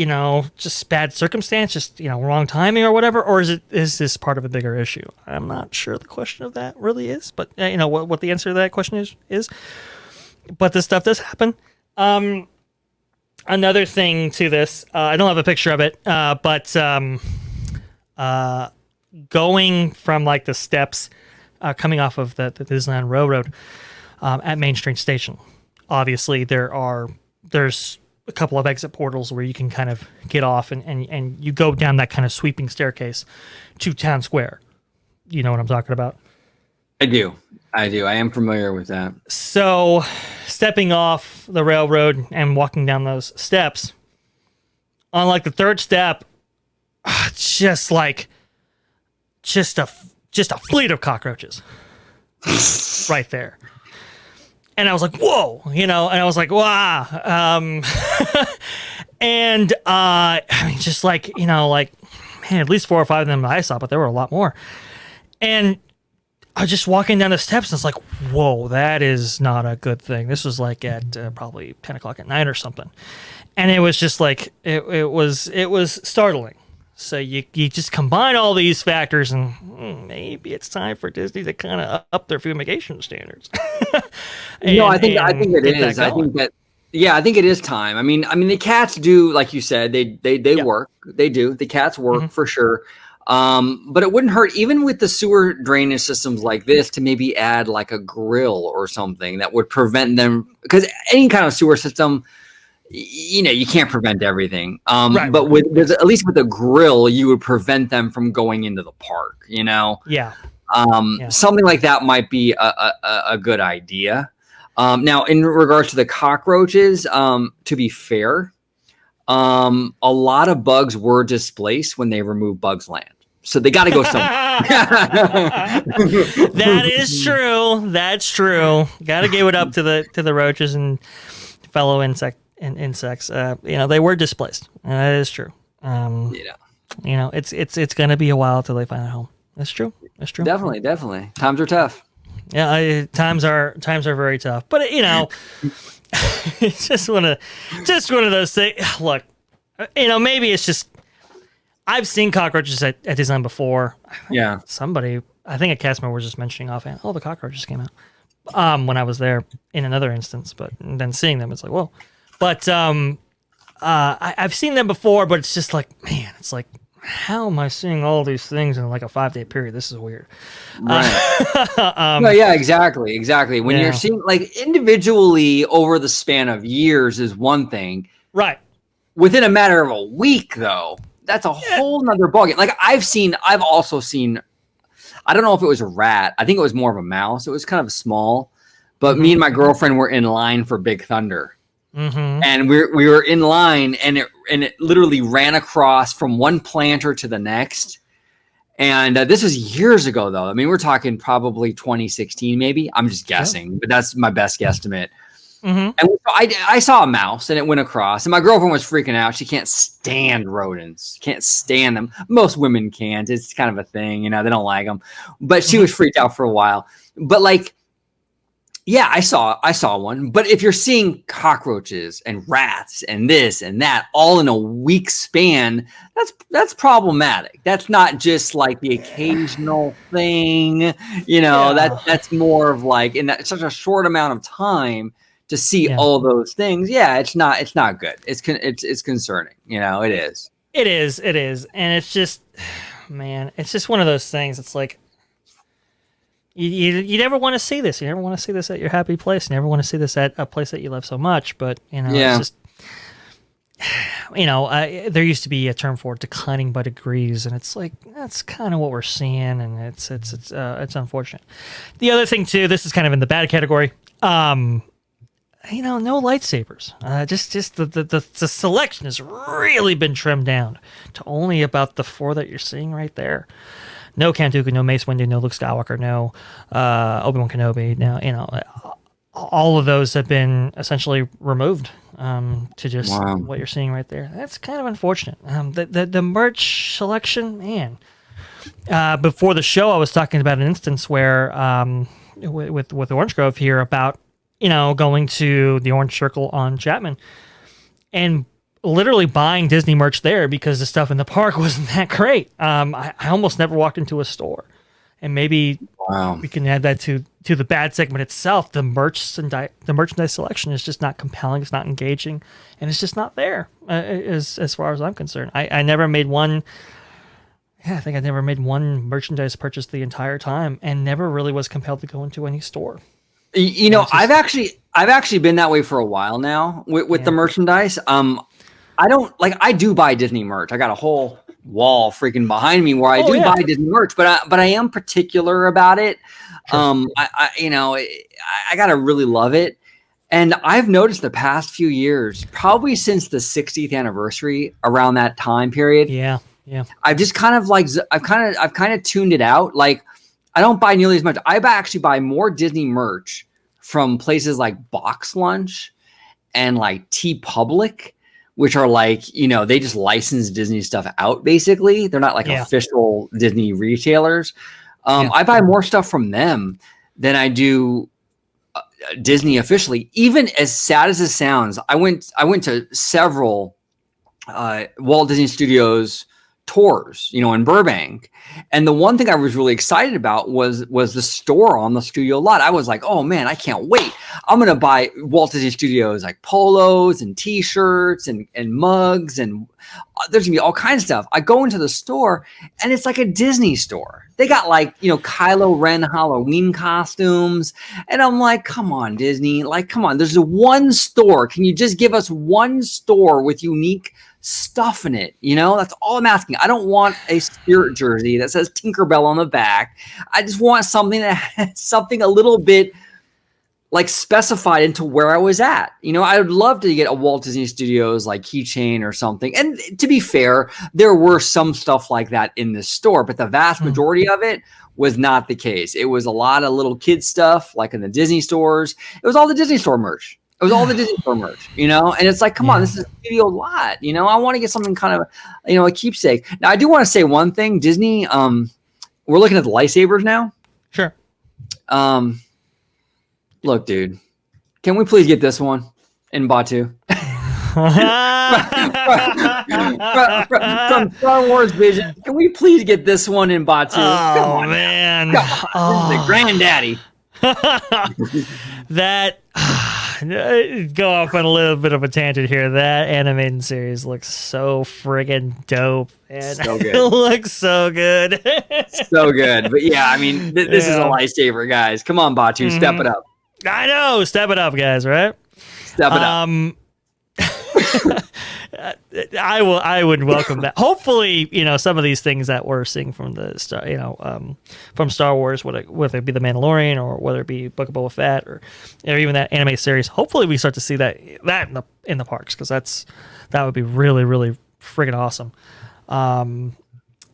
bad circumstance, just, wrong timing or whatever? Or is this part of a bigger issue? I'm not sure the question of that really is, but what the answer to that question is. But this stuff does happen. Another thing to this, I don't have a picture of it, but going from like the steps coming off of the Disneyland Railroad at Main Street Station, obviously there's a couple of exit portals where you can kind of get off and you go down that kind of sweeping staircase to Town Square. You know what I'm talking about? I do. I am familiar with that. So stepping off the railroad and walking down those steps, on like the third step, just a fleet of cockroaches right there. And I was like, whoa, and I was like, wow. And I mean, just like, man, at least 4 or 5 of them I saw, but there were a lot more. And I was just walking down the steps and it's like, whoa, that is not a good thing. This was like at probably 10 o'clock at night or something. And it was just like, it was startling. So you just combine all these factors and maybe it's time for Disney to kind of up their fumigation standards. I think it is. I think it is time. I mean the cats do, like you said, they work. They do. The cats work for sure. But it wouldn't hurt, even with the sewer drainage systems like this, to maybe add like a grill or something that would prevent them, because any kind of sewer system, you can't prevent everything. But with at least with a grill, you would prevent them from going into the park, Yeah. Something like that might be a good idea. Now, in regards to the cockroaches, to be fair, a lot of bugs were displaced when they removed Bugs Land. So they got to go somewhere. That is true. That's true. Got to give it up to the roaches and fellow insects. They were displaced. That is true. It's going to be a while till they find a home. That's true. Definitely. Times are tough. Yeah, times are very tough. But it's just one of those things. Look, maybe it's just, I've seen cockroaches at Disneyland before. Yeah. I think a cast member was just mentioning offhand, the cockroaches came out when I was there in another instance, but then seeing them, it's like, whoa. But I've seen them before, but it's just like, man, it's like, how am I seeing all these things in like a 5-day period? This is weird. Right. Yeah, exactly. When you're seeing like individually over the span of years is one thing. Right. Within a matter of a week, though, that's a whole nother ballgame. Like I've also seen, I don't know if it was a rat. I think it was more of a mouse. It was kind of small, but me and my girlfriend were in line for Big Thunder. Mm-hmm. And we were in line, and it literally ran across from one planter to the next. And this was years ago, though. I mean, we're talking probably 2016, maybe. I'm just guessing, but that's my best guesstimate. Mm-hmm. And I saw a mouse, and it went across. And my girlfriend was freaking out. She can't stand rodents. Can't stand them. Most women can't. It's kind of a thing, they don't like them. But she was freaked out for a while. But like, Yeah, I saw one. But if you're seeing cockroaches and rats and this and that all in a week span, that's problematic. That's not just like the occasional thing, that's more of like in that such a short amount of time to see all those things. Yeah, it's not good. It's concerning, it is. It is. And it's just, man, it's just one of those things. It's like, You never want to see this. You never want to see this at your happy place. You never want to see this at a place that you love so much. But it's just, there used to be a term for it, declining by degrees, and it's like that's kind of what we're seeing, and it's unfortunate. The other thing too, this is kind of in the bad category. No lightsabers. Just the selection has really been trimmed down to only about the 4 that you're seeing right there. No Count Dooku, no Mace Windu, no Luke Skywalker, no Obi-Wan Kenobi. Now, all of those have been essentially removed to just what you're seeing right there. That's kind of unfortunate. The merch selection, man. Before the show, I was talking about an instance where with Orange Grove here about going to the Orange Circle on Chapman and literally buying Disney merch there because the stuff in the park wasn't that great. I almost never walked into a store, and maybe we can add that to the bad segment itself. The merchandise selection is just not compelling. It's not engaging, and it's just not there as far as I'm concerned. I never made one. Yeah, I think I never made one merchandise purchase the entire time, and never really was compelled to go into any store. I've actually been that way for a while now with the merchandise. I do buy Disney merch. I got a whole wall freaking behind me where I buy Disney merch, but I am particular about it. Sure. I gotta really love it. And I've noticed the past few years, probably since the 60th anniversary, around that time period. Yeah. I've just I've kind of tuned it out. Like, I don't buy nearly as much. I actually buy more Disney merch from places like Box Lunch and like TeePublic, which are like, they just license Disney stuff out, basically. They're not like official Disney retailers. I buy more stuff from them than I do Disney officially. Even as sad as it sounds, I went to several Walt Disney Studios tours, in Burbank. And the one thing I was really excited about was the store on the studio lot. I was like, oh man, I can't wait. I'm going to buy Walt Disney Studios like polos and t-shirts and mugs, and there's gonna be all kinds of stuff. I go into the store and it's like a Disney store. They got like, Kylo Ren Halloween costumes. And I'm like, come on, Disney. Like, come on, there's one store. Can you just give us one store with unique stuff in it? That's all I'm asking. I don't want a Spirit jersey that says Tinkerbell on the back. I just want something that has something a little bit like specified into where I was at. I would love to get a Walt Disney Studios like keychain or something. And to be fair, there were some stuff like that in this store, but the vast majority of it was not the case. It was a lot of little kid stuff like in the Disney stores. It was all the Disney store merch. It was all the Disney store merch, and it's like, come on, this is a studio lot, I want to get something kind of, a keepsake. Now, I do want to say one thing, Disney, we're looking at the lightsabers now. Sure. Look, dude, can we please get this one in Batu? From Star Wars Vision, can we please get this one in Batu? Come on, man. Come on. This is the granddaddy. That go off on a little bit of a tangent here. That animated series looks so friggin' dope, and so good. It looks so good. So good. But yeah, I mean, this is a lightsaber, guys. Come on, Batu, step it up. I know, step it up, guys. Right? Step it up. I would welcome that. Hopefully, some of these things that we're seeing from the from Star Wars, whether it be the Mandalorian or whether it be Book of Boba Fett or even that anime series. Hopefully, we start to see that in the parks, because that would be really, really friggin' awesome.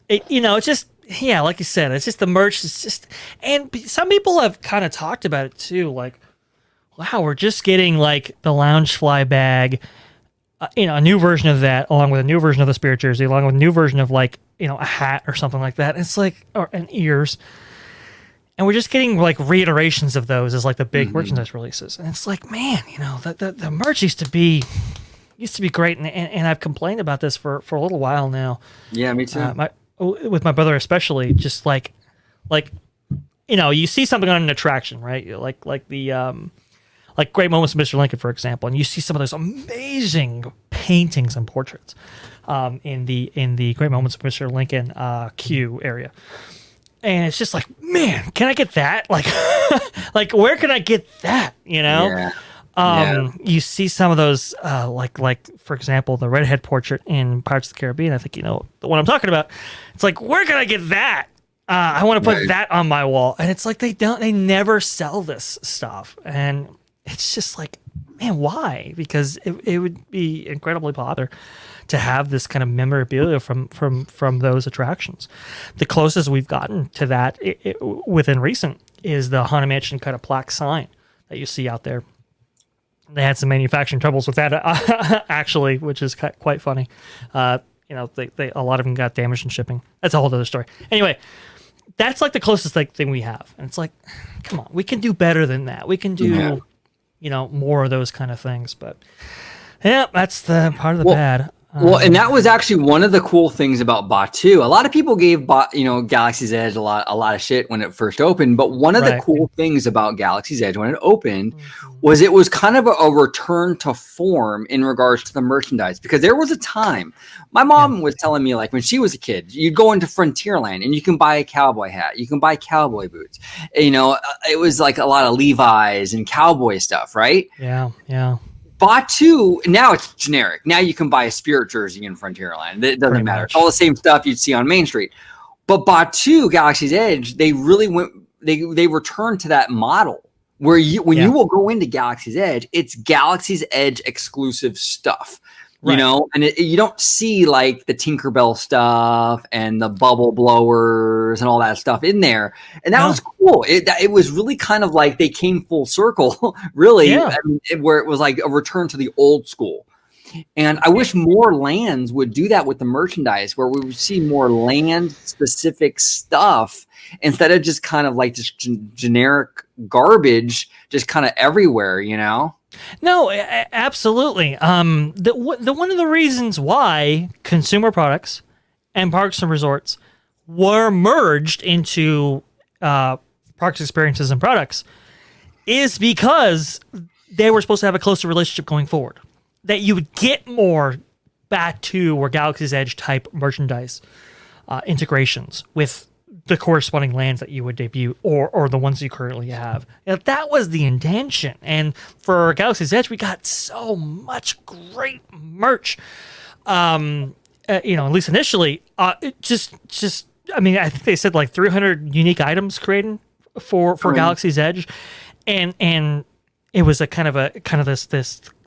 It's just, like you said, it's just the merch. It's just, and some people have kind of talked about it too. Like, wow, we're just getting like the Loungefly bag. A new version of that, along with a new version of the Spirit jersey, along with a new version of like, a hat or something like that. It's like, and ears. And we're just getting like reiterations of those as like the big merchandise releases. And it's like, man, you know, the merch used to be great. And I've complained about this for a little while now. Yeah, me too. With my brother especially, just like, you know, you see something on an attraction, right? Like the like Great Moments of Mr. Lincoln, for example, and you see some of those amazing paintings and portraits in the Great Moments of Mr. Lincoln queue area. And it's just like, man, can I get that? Like, like where can I get that? You know? Yeah. You see some of those, like for example, the redhead portrait in Pirates of the Caribbean. I think you know the one I'm talking about. It's like, where can I get that? I want to put that on my wall. And it's like they never sell this stuff, and it's just like, man, why? Because it would be incredibly popular to have this kind of memorabilia from those attractions. The closest we've gotten to that within recent is the Haunted Mansion kind of plaque sign that you see out there. They had some manufacturing troubles with that actually, which is quite funny. You know, they a lot of them got damaged in shipping. That's a whole other story. Anyway, that's like the closest thing we have, and it's like, come on, we can do better than that. We can do, you know, more of those kind of things. But yeah, that's the part of the bad. Well, and that was actually one of the cool things about Batuu. A lot of people gave Galaxy's Edge a lot of shit when it first opened, but one of the cool things about Galaxy's Edge when it opened was it was kind of a return to form in regards to the merchandise, because there was a time my mom was telling me, like when she was a kid, you'd go into Frontierland and you can buy a cowboy hat, you can buy cowboy boots. You know, it was like a lot of Levi's and cowboy stuff, right? Yeah. Batuu, now it's generic. Now you can buy a Spirit jersey in Frontierland. It doesn't matter. It's all the same stuff you'd see on Main Street. But Batuu, Galaxy's Edge, they really they returned to that model where you will go into Galaxy's Edge, it's Galaxy's Edge exclusive stuff. You know, and you don't see like the Tinkerbell stuff and the bubble blowers and all that stuff in there. And that was cool. It was really kind of like they came full circle, really, I mean, where it was like a return to the old school. And I wish more lands would do that with the merchandise, where we would see more land specific stuff instead of just kind of like just generic garbage, just kind of everywhere, you know? No, absolutely. The one of the reasons why consumer products and parks and resorts were merged into parks, experiences, and products is because they were supposed to have a closer relationship going forward. That you would get more Batuu or Galaxy's Edge type merchandise integrations with the corresponding lands that you would debut or the ones you currently have. You know, that was the intention. And for Galaxy's Edge, we got so much great merch. You know, at least initially, just I mean, I think they said like 300 unique items created for Galaxy's Edge, and it was a kind of this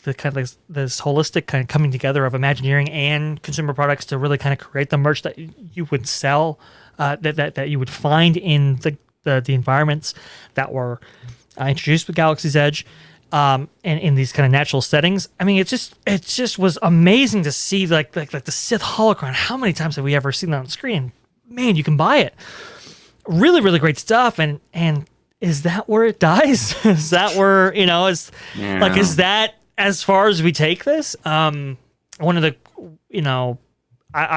holistic kind of coming together of Imagineering and consumer products to really kind of create the merch that you would sell, that you would find in the environments that were introduced with Galaxy's Edge, and in these kind of natural settings. I mean, it just was amazing to see like the Sith holocron. How many times have we ever seen that on screen? Man, you can buy it. Really, really great stuff. And is that where it dies? Is that where, you know, is that as far as we take this? One of the, you know,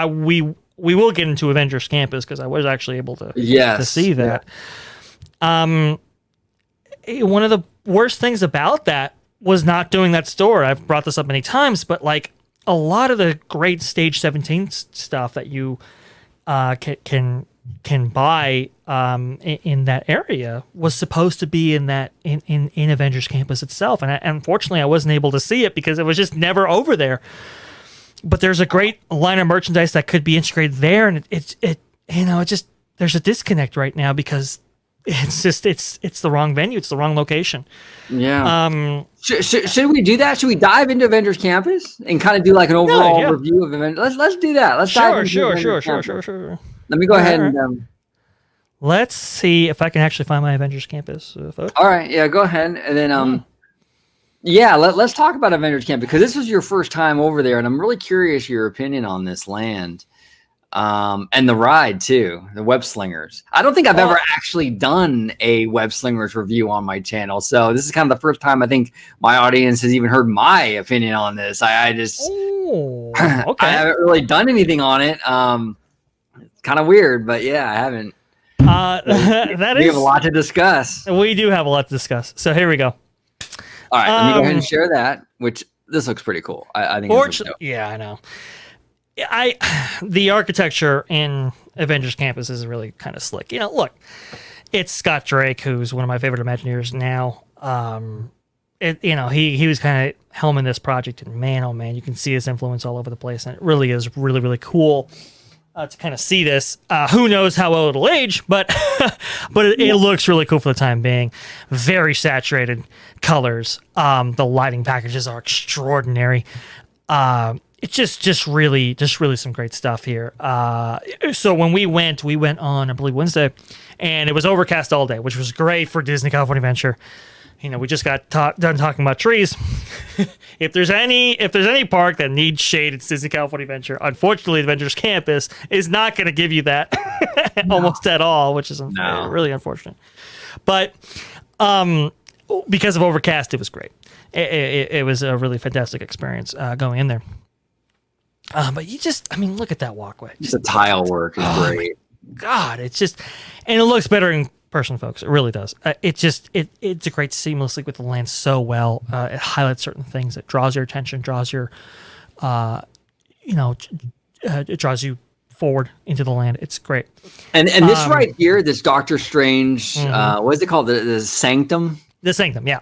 we will get into Avengers Campus because I was actually able to see that. One of the worst things about that was not doing that store. I've brought this up many times, but like a lot of the great Stage 17 stuff that you can buy in that area was supposed to be in Avengers Campus itself, and unfortunately I wasn't able to see it because it was just never over there. But there's a great line of merchandise that could be integrated there, and it you know, it just, there's a disconnect right now because it's just it's the wrong venue, it's the wrong location. Yeah. Should we do that? Should we dive into Avengers Campus and kind of do like an overall review of Avengers? Let's do that. Let's dive into Sure. Let me go ahead and let's see if I can actually find my Avengers Campus photo. All right, yeah, go ahead, and then let's talk about Avengers Campus because this was your first time over there, and I'm really curious your opinion on this land. and the ride too, the web slingers. I don't think I've ever actually done a web slingers review on my channel, so this is kind of the first time I think my audience has even heard my opinion on this. I just I haven't really done anything on it. Kind of weird, but yeah, I haven't. We have a lot to discuss. We do have a lot to discuss. So here we go. All right, let me go ahead and share that. Which this looks pretty cool. I think. Yeah, I know. The architecture in Avengers Campus is really kind of slick. Look, it's Scott Drake, who's one of my favorite Imagineers now. He was kind of helming this project, and man, oh man, you can see his influence all over the place, and it really is really, really cool to kind of see this. Who knows how well it'll age, but it looks really cool for the time being. Very saturated colors. The lighting packages are extraordinary. It's just really some great stuff here. So when we went on, I believe, Wednesday, and it was overcast all day, which was great for Disney California Adventure. We just got done talking about trees. If there's any park that needs shade, it's Disney California Adventure. Unfortunately, Avengers Campus is not going to give you that almost at all, which is really unfortunate. But because of overcast, it was great. It was a really fantastic experience going in there. But look at that walkway. The tile work is great. God, and it looks better in person, folks. It really does. It's a great seamlessly with the land so well. It highlights certain things. It draws your attention, it draws you forward into the land. It's great. And this right here, this Doctor Strange, what is it called? The Sanctum? The Sanctum, yeah.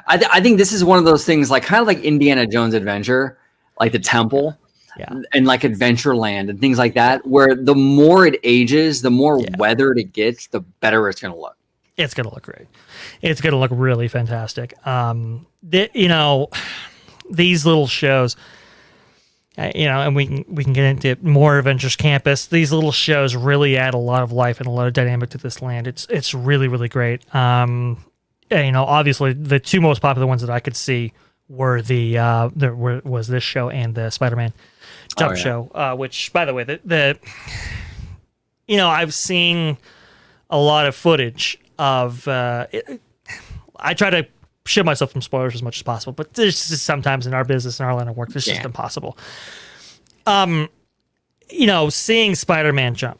I think this is one of those things, like kind of like Indiana Jones Adventure, like the temple. Yeah. And like Adventureland and things like that, where the more it ages, the more weathered it gets, the better it's going to look. It's going to look great. It's going to look really fantastic. These little shows, and we can get into more Avengers Campus. These little shows really add a lot of life and a lot of dynamic to this land. It's really, really great. Obviously the two most popular ones that I could see were was this show and the Spider-Man Jump show, which, by the way, I've seen a lot of footage of. I try to shield myself from spoilers as much as possible, but there's just sometimes in our business, in our line of work, it's just impossible. Seeing Spider-Man jump,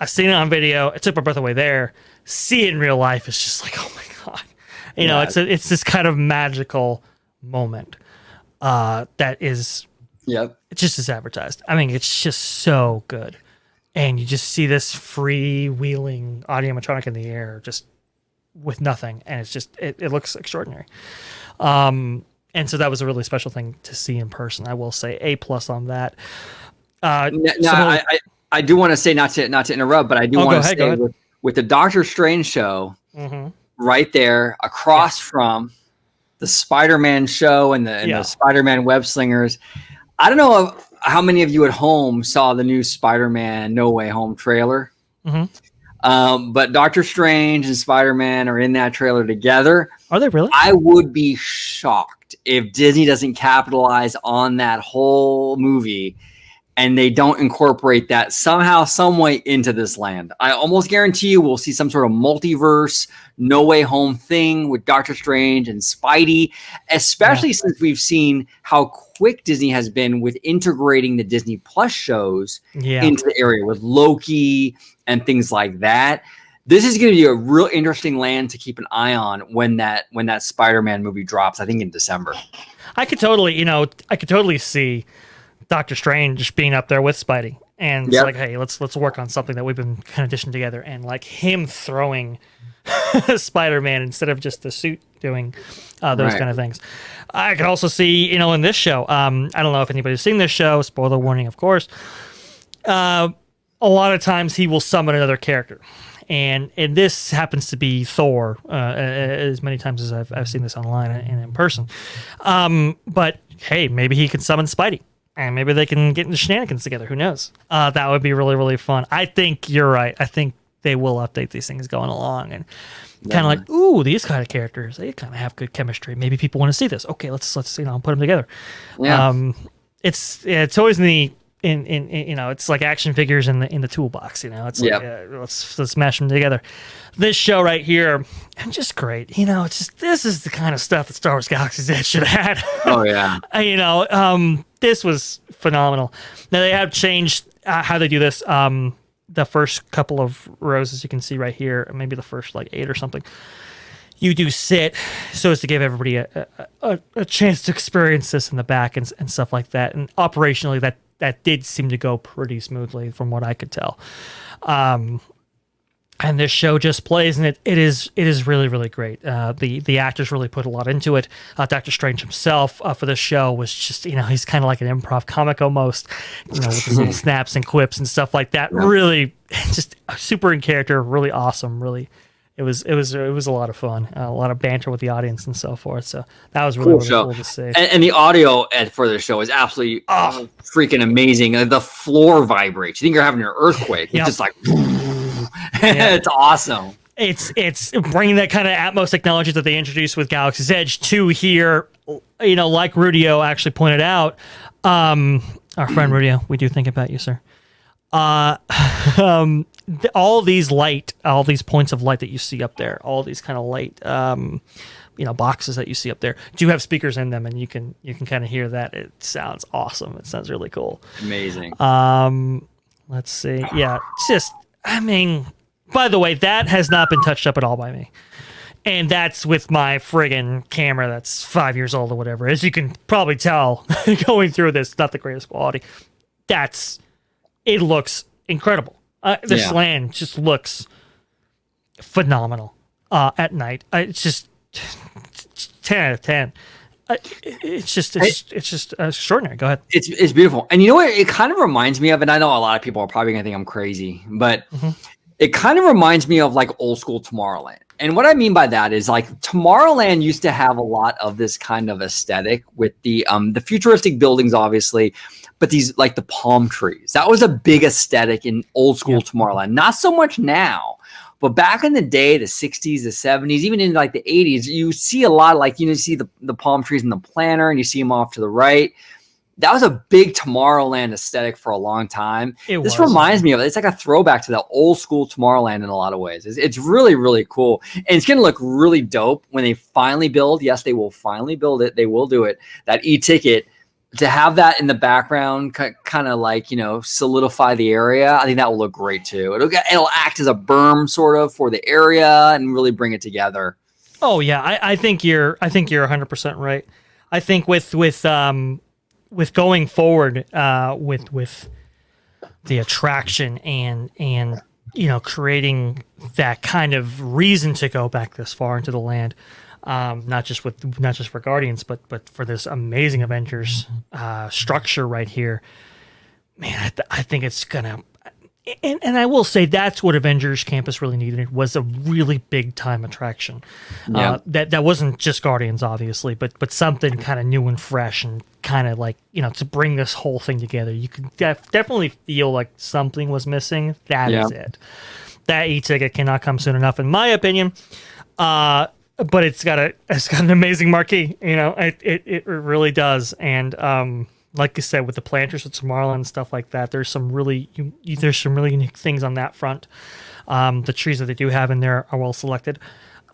I've seen it on video. It took my breath away there. See it in real life, it's just like, oh my god. It's this kind of magical moment that is it's just as advertised. It's just so good. And you just see this freewheeling audio-animatronic in the air just with nothing. And it's just, it looks extraordinary. And so that was a really special thing to see in person. I will say A+ on that. I do want to say, not to interrupt, but I do want to say with the Doctor Strange show, right there across from the Spider-Man show and the Spider-Man web slingers. I don't know how many of you at home saw the new Spider-Man No Way Home trailer. But Doctor Strange and Spider-Man are in that trailer together. Are they really? I would be shocked if Disney doesn't capitalize on that whole movie and they don't incorporate that somehow, some way into this land. I almost guarantee you we'll see some sort of multiverse, No Way Home thing with Doctor Strange and Spidey, especially since we've seen how quick Disney has been with integrating the Disney Plus shows into the area with Loki and things like that. This is going to be a real interesting land to keep an eye on when that Spider-Man movie drops, I think in December. I could totally see Doctor Strange being up there with Spidey, and it's like, hey, let's work on something that we've been kind of dishing together, and like him throwing Spider-Man instead of just the suit doing those kind of things. I could also see, in this show, I don't know if anybody's seen this show, spoiler warning, of course. A lot of times he will summon another character, and this happens to be Thor, as many times as I've seen this online and in person. But hey, maybe he can summon Spidey. And maybe they can get into shenanigans together. Who knows? That would be really, really fun. I think you're right. I think they will update these things going along. And kind of like, ooh, these kind of characters, they kind of have good chemistry. Maybe people want to see this. Okay, let's put them together. Yeah. It's always in the it's like action figures in the toolbox. It's like let's smash them together. This show right here, and just great. It's just this is the kind of stuff that Star Wars Galaxy's Edge should have had. Oh yeah. This was phenomenal. Now they have changed how they do this. The first couple of rows, as you can see right here, maybe the first like 8 or something, you do sit so as to give everybody a chance to experience this in the back and stuff like that. And operationally, that did seem to go pretty smoothly from what I could tell. And this show just plays, and it is really, really great. The actors really put a lot into it. Dr. Strange himself for this show was just, he's kind of like an improv comic almost, with his little snaps and quips and stuff like that. Yeah. Really, just super in character, really awesome. Really, it was a lot of fun, a lot of banter with the audience and so forth. So that was really cool to see. And the audio for the show is absolutely freaking amazing. The floor vibrates. You think you're having an earthquake. It's just like. It's awesome. It's bringing that kind of Atmos technology that they introduced with Galaxy's Edge to here. Like Rudio actually pointed out, our friend Rudio, we do think about you, sir. All these points of light that you see up there, all these kind of light, boxes that you see up there, do have speakers in them, and you can kind of hear that. It sounds awesome. It sounds really cool. Amazing. Let's see. Yeah, by the way, that has not been touched up at all by me. And that's with my friggin' camera that's 5 years old or whatever. As you can probably tell, going through this, not the greatest quality. It looks incredible. This land just looks phenomenal at night. It's just 10 out of 10. It's just extraordinary. Go ahead. It's beautiful. And you know what it kind of reminds me of, and I know a lot of people are probably gonna think I'm crazy, but it kind of reminds me of like old school Tomorrowland. And what I mean by that is like Tomorrowland used to have a lot of this kind of aesthetic with the futuristic buildings, obviously, but these like the palm trees. That was a big aesthetic in old school Tomorrowland. Not so much now. But back in the day, the 60s, the 70s, even in like the 80s, you see a lot of like, you see the palm trees in the planter and you see them off to the right. That was a big Tomorrowland aesthetic for a long time. This reminds me of it. It's like a throwback to the old school Tomorrowland in a lot of ways. It's really, really cool. And it's going to look really dope when they finally build. Yes, they will finally build it. They will do it. That e-ticket. To have that in the background, kind of like, solidify the area, I think that will look great too. It'll act as a berm sort of for the area and really bring it together. Oh yeah, I think you're 100% right. I think with going forward with the attraction and creating that kind of reason to go back this far into the land. Not just for Guardians, but for this amazing Avengers structure right here, man. I think it's gonna, and I will say that's what Avengers Campus really needed, was a really big time attraction. That wasn't just Guardians, obviously, but something kind of new and fresh, and kind of like to bring this whole thing together. You could definitely feel like something was missing. That is it. That e-ticket cannot come soon enough, in my opinion. But it's got an amazing marquee, it really does. And like I said, with the planters with Tomorrowland and stuff like that, there's some really unique things on that front. The trees that they do have in there are well selected.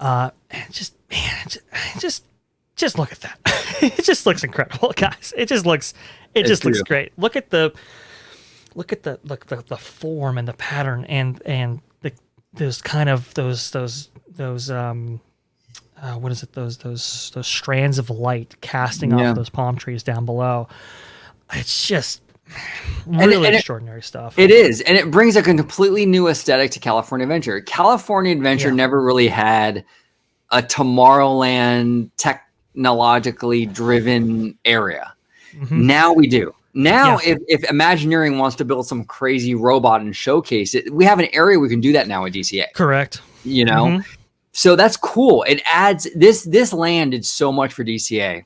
And just look at that. It just looks incredible, guys. It just looks great. Look at the form and the pattern and those what is it? Those strands of light casting off those palm trees down below. It's just really extraordinary stuff. It is, and it brings a completely new aesthetic to California Adventure. California Adventure never really had a Tomorrowland technologically driven area. Now we do. Now, if Imagineering wants to build some crazy robot and showcase it, we have an area we can do that now at DCA. Correct. So that's cool. It adds this land did so much for DCA.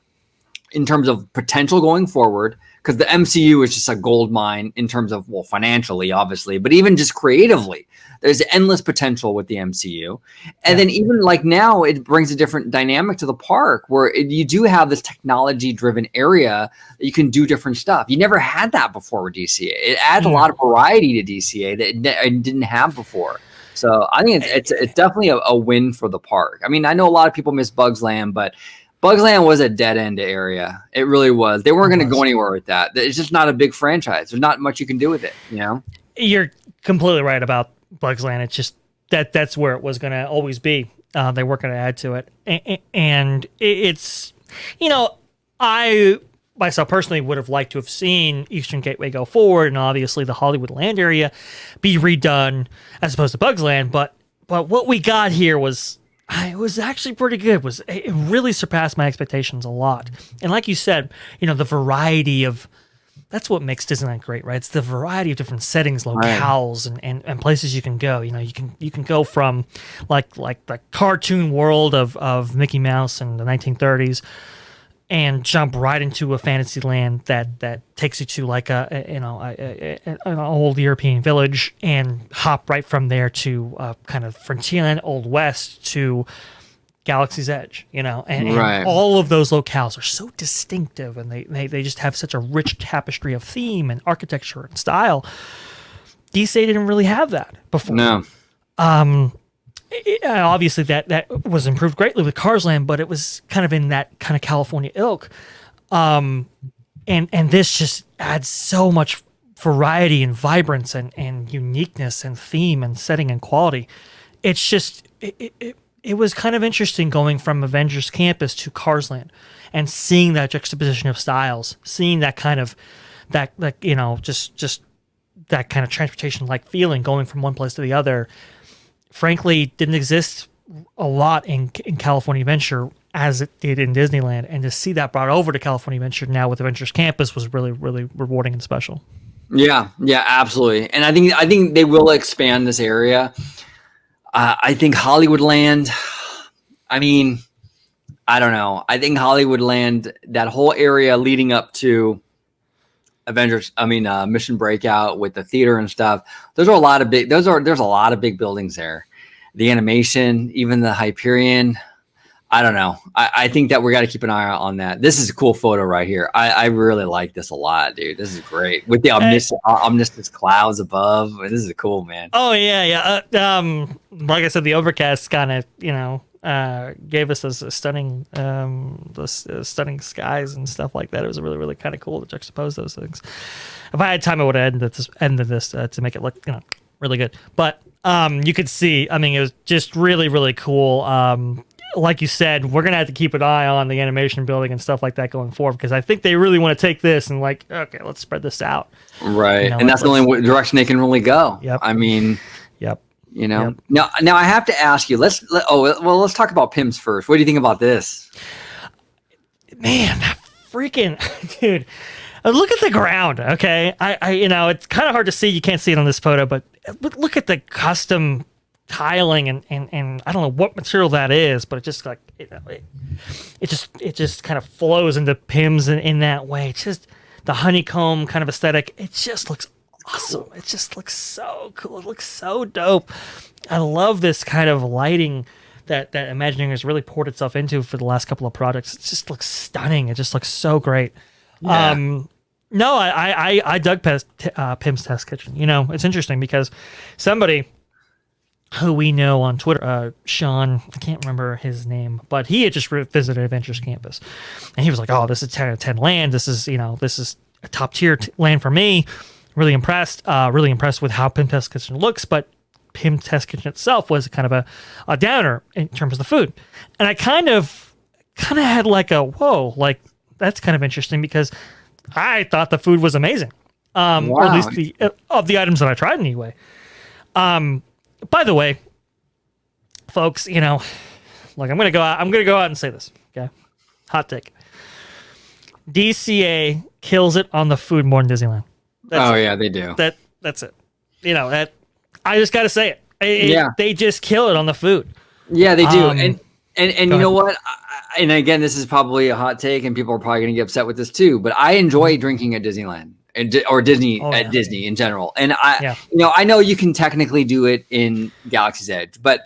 in terms of potential going forward, because the MCU is just a gold mine in terms of, well, financially, obviously, but even just creatively, there's endless potential with the MCU. And then even like now, it brings a different dynamic to the park where you do have this technology driven area that you can do different stuff. You never had that before with DCA. It adds a lot of variety to DCA that it didn't have before. So I think it's definitely a win for the park. I mean, I know a lot of people miss Bugs Land, but Bugs Land was a dead end area. It really was. They weren't going to go anywhere with that. It's just not a big franchise. There's not much you can do with it. You know, you're completely right about Bugs Land. It's just that's where it was going to always be. They weren't going to add to it, and it's, you know, I myself personally would have liked to have seen Eastern Gateway go forward, and obviously the Hollywood Land area be redone as opposed to Bugs Land. But what we got here was. It was actually pretty good. It really surpassed my expectations a lot. And like you said, you know, the variety of, that's what makes Disneyland great, right? It's the variety of different settings, locales, and places you can go. You know, you can go from like the cartoon world of Mickey Mouse in the 1930s and jump right into a fantasy land that takes you to like an old European village, and hop right from there to kind of Frontierland, Old West, to Galaxy's Edge, you know, and all of those locales are so distinctive, and they just have such a rich tapestry of theme and architecture and style. DCA didn't really have that before. No. Obviously that was improved greatly with Cars Land, but it was kind of in that kind of California ilk. And this just adds so much variety and vibrance and uniqueness and theme and setting and quality. It's just, it was kind of interesting going from Avengers Campus to Cars Land and seeing that juxtaposition of styles, seeing that kind of, that you know, just that kind of transportation-like feeling going from one place to the other. Frankly, didn't exist a lot in California Adventure as it did in Disneyland, and to see that brought over to California Adventure now with Avengers Campus was really, really rewarding and special. Yeah, absolutely. And I think they will expand this area. I think Hollywood Land, I mean, I don't know. I think Hollywood Land, that whole area leading up to Mission Breakout with the theater and stuff. There's a lot of big buildings there. The animation, even the Hyperion. I don't know. I think that we got to keep an eye out on that. This is a cool photo right here. I really like this a lot, dude. This is great with the omniscience clouds above. This is cool, man. Oh yeah. Like I said, the overcast kind of, you know, gave us those stunning skies and stuff like that. It was really, really kind of cool to juxtapose those things. If I had time, I would have ended this to make it look, you know, really good. But you could see, I mean, it was just really, really cool. Like you said, we're going to have to keep an eye on the animation building and stuff like that going forward, because I think they really want to take this and like, okay, let's spread this out. Right. You know, and that's the only direction they can really go. Yep. I mean, yep. You know, yep. Now I have to ask you, let's talk about PIMS first. What do you think about this? Man, freaking dude, look at the ground. Okay. I you know, it's kind of hard to see. You can't see it on this photo, but look at the custom tiling and I don't know what material that is, but it just like it just kind of flows into PIMS in that way. It's just the honeycomb kind of aesthetic. It just looks awesome. It just looks so cool. It looks so dope. I love this kind of lighting that Imagineering has really poured itself into for the last couple of projects. It just looks stunning. It just looks so great. Yeah. No, I dug PIMS Test Kitchen. You know, it's interesting because somebody who we know on Twitter, Sean, I can't remember his name, but he had just visited Avengers Campus, and he was like, "Oh, this is 10 out of 10 land. This is a top tier land for me." Really impressed with how PIMS Test Kitchen looks, but PIMS Test Kitchen itself was kind of a downer in terms of the food, and I kind of had like a whoa, like that's kind of interesting because I thought the food was amazing, or at least of the items that I tried anyway. By the way, folks, you know, like I'm gonna go out and say this. Okay, hot take. DCA kills it on the food more than Disneyland. Yeah, they do. That's it. You know, that I just got to say it. They just kill it on the food. Yeah, they do. And you know what? And again, this is probably a hot take, and people are probably going to get upset with this too. But I enjoy drinking at Disneyland or Disney at Disney in general. And I know you can technically do it in Galaxy's Edge, but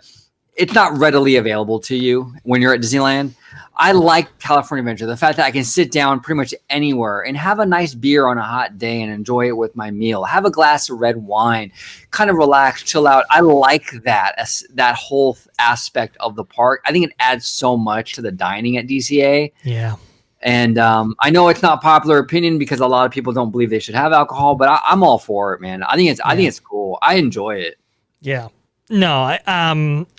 it's not readily available to you when you're at Disneyland. I like California Adventure. The fact that I can sit down pretty much anywhere and have a nice beer on a hot day and enjoy it with my meal, have a glass of red wine, kind of relax, chill out. I like that whole aspect of the park. I think it adds so much to the dining at DCA. Yeah. And I know it's not popular opinion because a lot of people don't believe they should have alcohol, but I'm all for it, man. I think it's cool. I enjoy it. Yeah. No,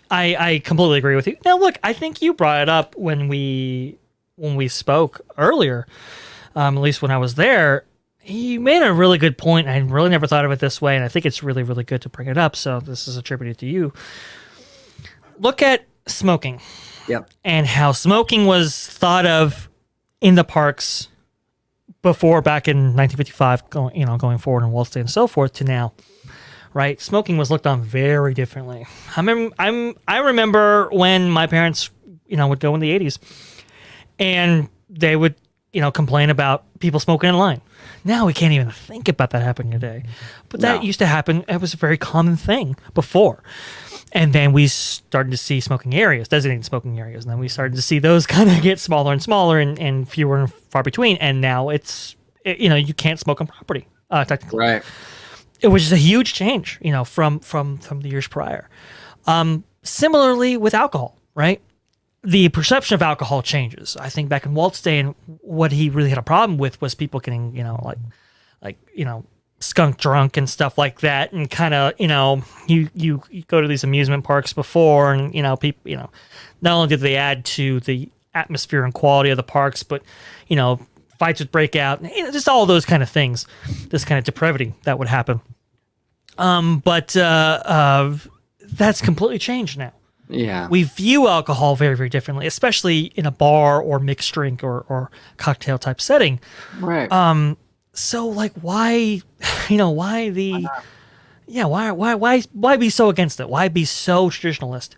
I completely agree with you. Now, look, I think you brought it up when we spoke earlier, at least when I was there. You made a really good point. I really never thought of it this way, and I think it's really, really good to bring it up. So this is attributed to you. Look at smoking. Yep. And how smoking was thought of in the parks before, back in 1955, going forward in Walt Disney and so forth, to now. Right, smoking was looked on very differently. I remember when my parents, would go in the 80s, and they would, complain about people smoking in line. Now we can't even think about that happening today, but that used to happen. It was a very common thing before, and then we started to see smoking areas, designated smoking areas, and then we started to see those kind of get smaller and smaller and fewer and far between. And now you can't smoke on property, technically. Right. Which is a huge change, from the years prior. Similarly with alcohol, right? The perception of alcohol changes. I think back in Walt's day, and what he really had a problem with was people getting, skunk drunk and stuff like that, and kind of, you go to these amusement parks before, and people, not only did they add to the atmosphere and quality of the parks, but fights would break out, just all those kind of things, this kind of depravity that would happen. But that's completely changed now. Yeah. We view alcohol very, very differently, especially in a bar or mixed drink or cocktail type setting. Right. So why be so against it? Why be so traditionalist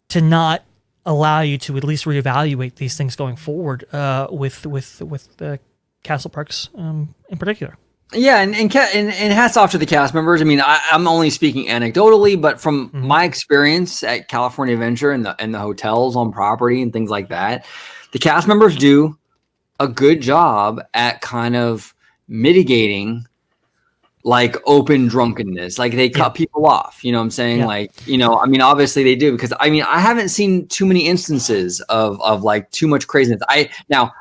to not allow you to at least reevaluate these things going forward with the castle parks in particular? Yeah, and hats off to the cast members. I mean, I'm only speaking anecdotally, but from my experience at California Adventure and the hotels on property and things like that, the cast members do a good job at kind of mitigating open drunkenness. They cut people off, you know what I'm saying? Yeah. Obviously they do, because I haven't seen too many instances of too much craziness. Now,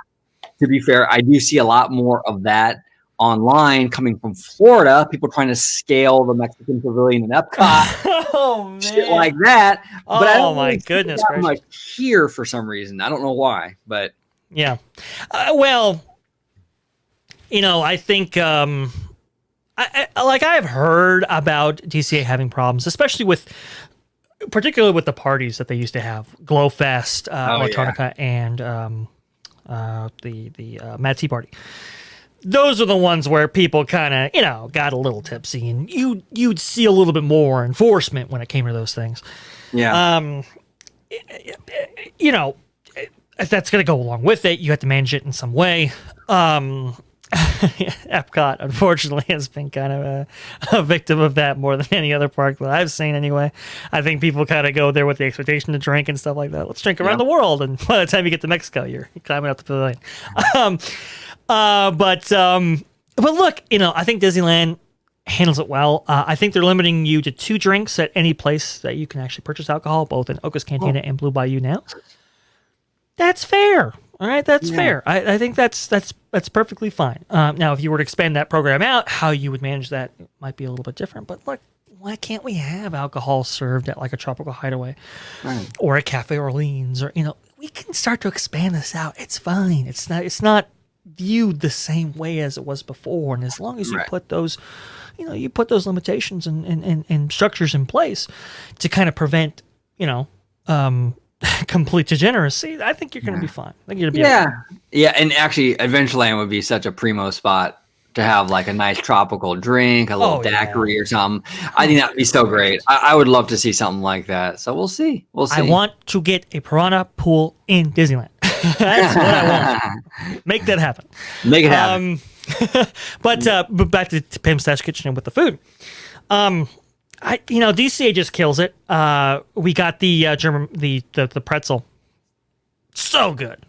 to be fair, I do see a lot more of that online coming from Florida, people trying to scale the Mexican Pavilion in Epcot. Oh man. Shit like that. But I don't my goodness that much here for some reason. I don't know why, but yeah. I think I've heard about DCA having problems, especially particularly with the parties that they used to have, Glowfest, Electronica, and the Mad Tea Party. Those are the ones where people kind of, got a little tipsy, and you'd see a little bit more enforcement when it came to those things. Yeah. That's going to go along with it. You have to manage it in some way. Epcot, unfortunately, has been kind of a victim of that more than any other park that I've seen anyway. I think people kind of go there with the expectation to drink and stuff like that. Let's drink around the world, and by the time you get to Mexico, you're climbing up the pavilion. But look, I think Disneyland handles it well. I think they're limiting you to 2 drinks at any place that you can actually purchase alcohol, both in Oka's Cantina and Blue Bayou now. That's fair. All right, that's fair. I think that's perfectly fine. Now, if you were to expand that program out, how you would manage that might be a little bit different. But look, why can't we have alcohol served at a Tropical Hideaway or a Cafe Orleans, or we can start to expand this out. It's fine. It's not viewed the same way as it was before, and as long as you put those limitations and structures in place to kind of prevent complete degeneracy, I think you're going to be fine. I think you're going to be okay. Yeah, and actually Adventureland would be such a primo spot to have like a nice tropical drink, a little daiquiri or something. I think that'd be so great. I would love to see something like that. So we'll see. I want to get a piranha pool in Disneyland. That's what I want. Make that happen. Make it happen. But back to Pim's Stash Kitchen with the food. DCA just kills it. We got the German the pretzel. So good.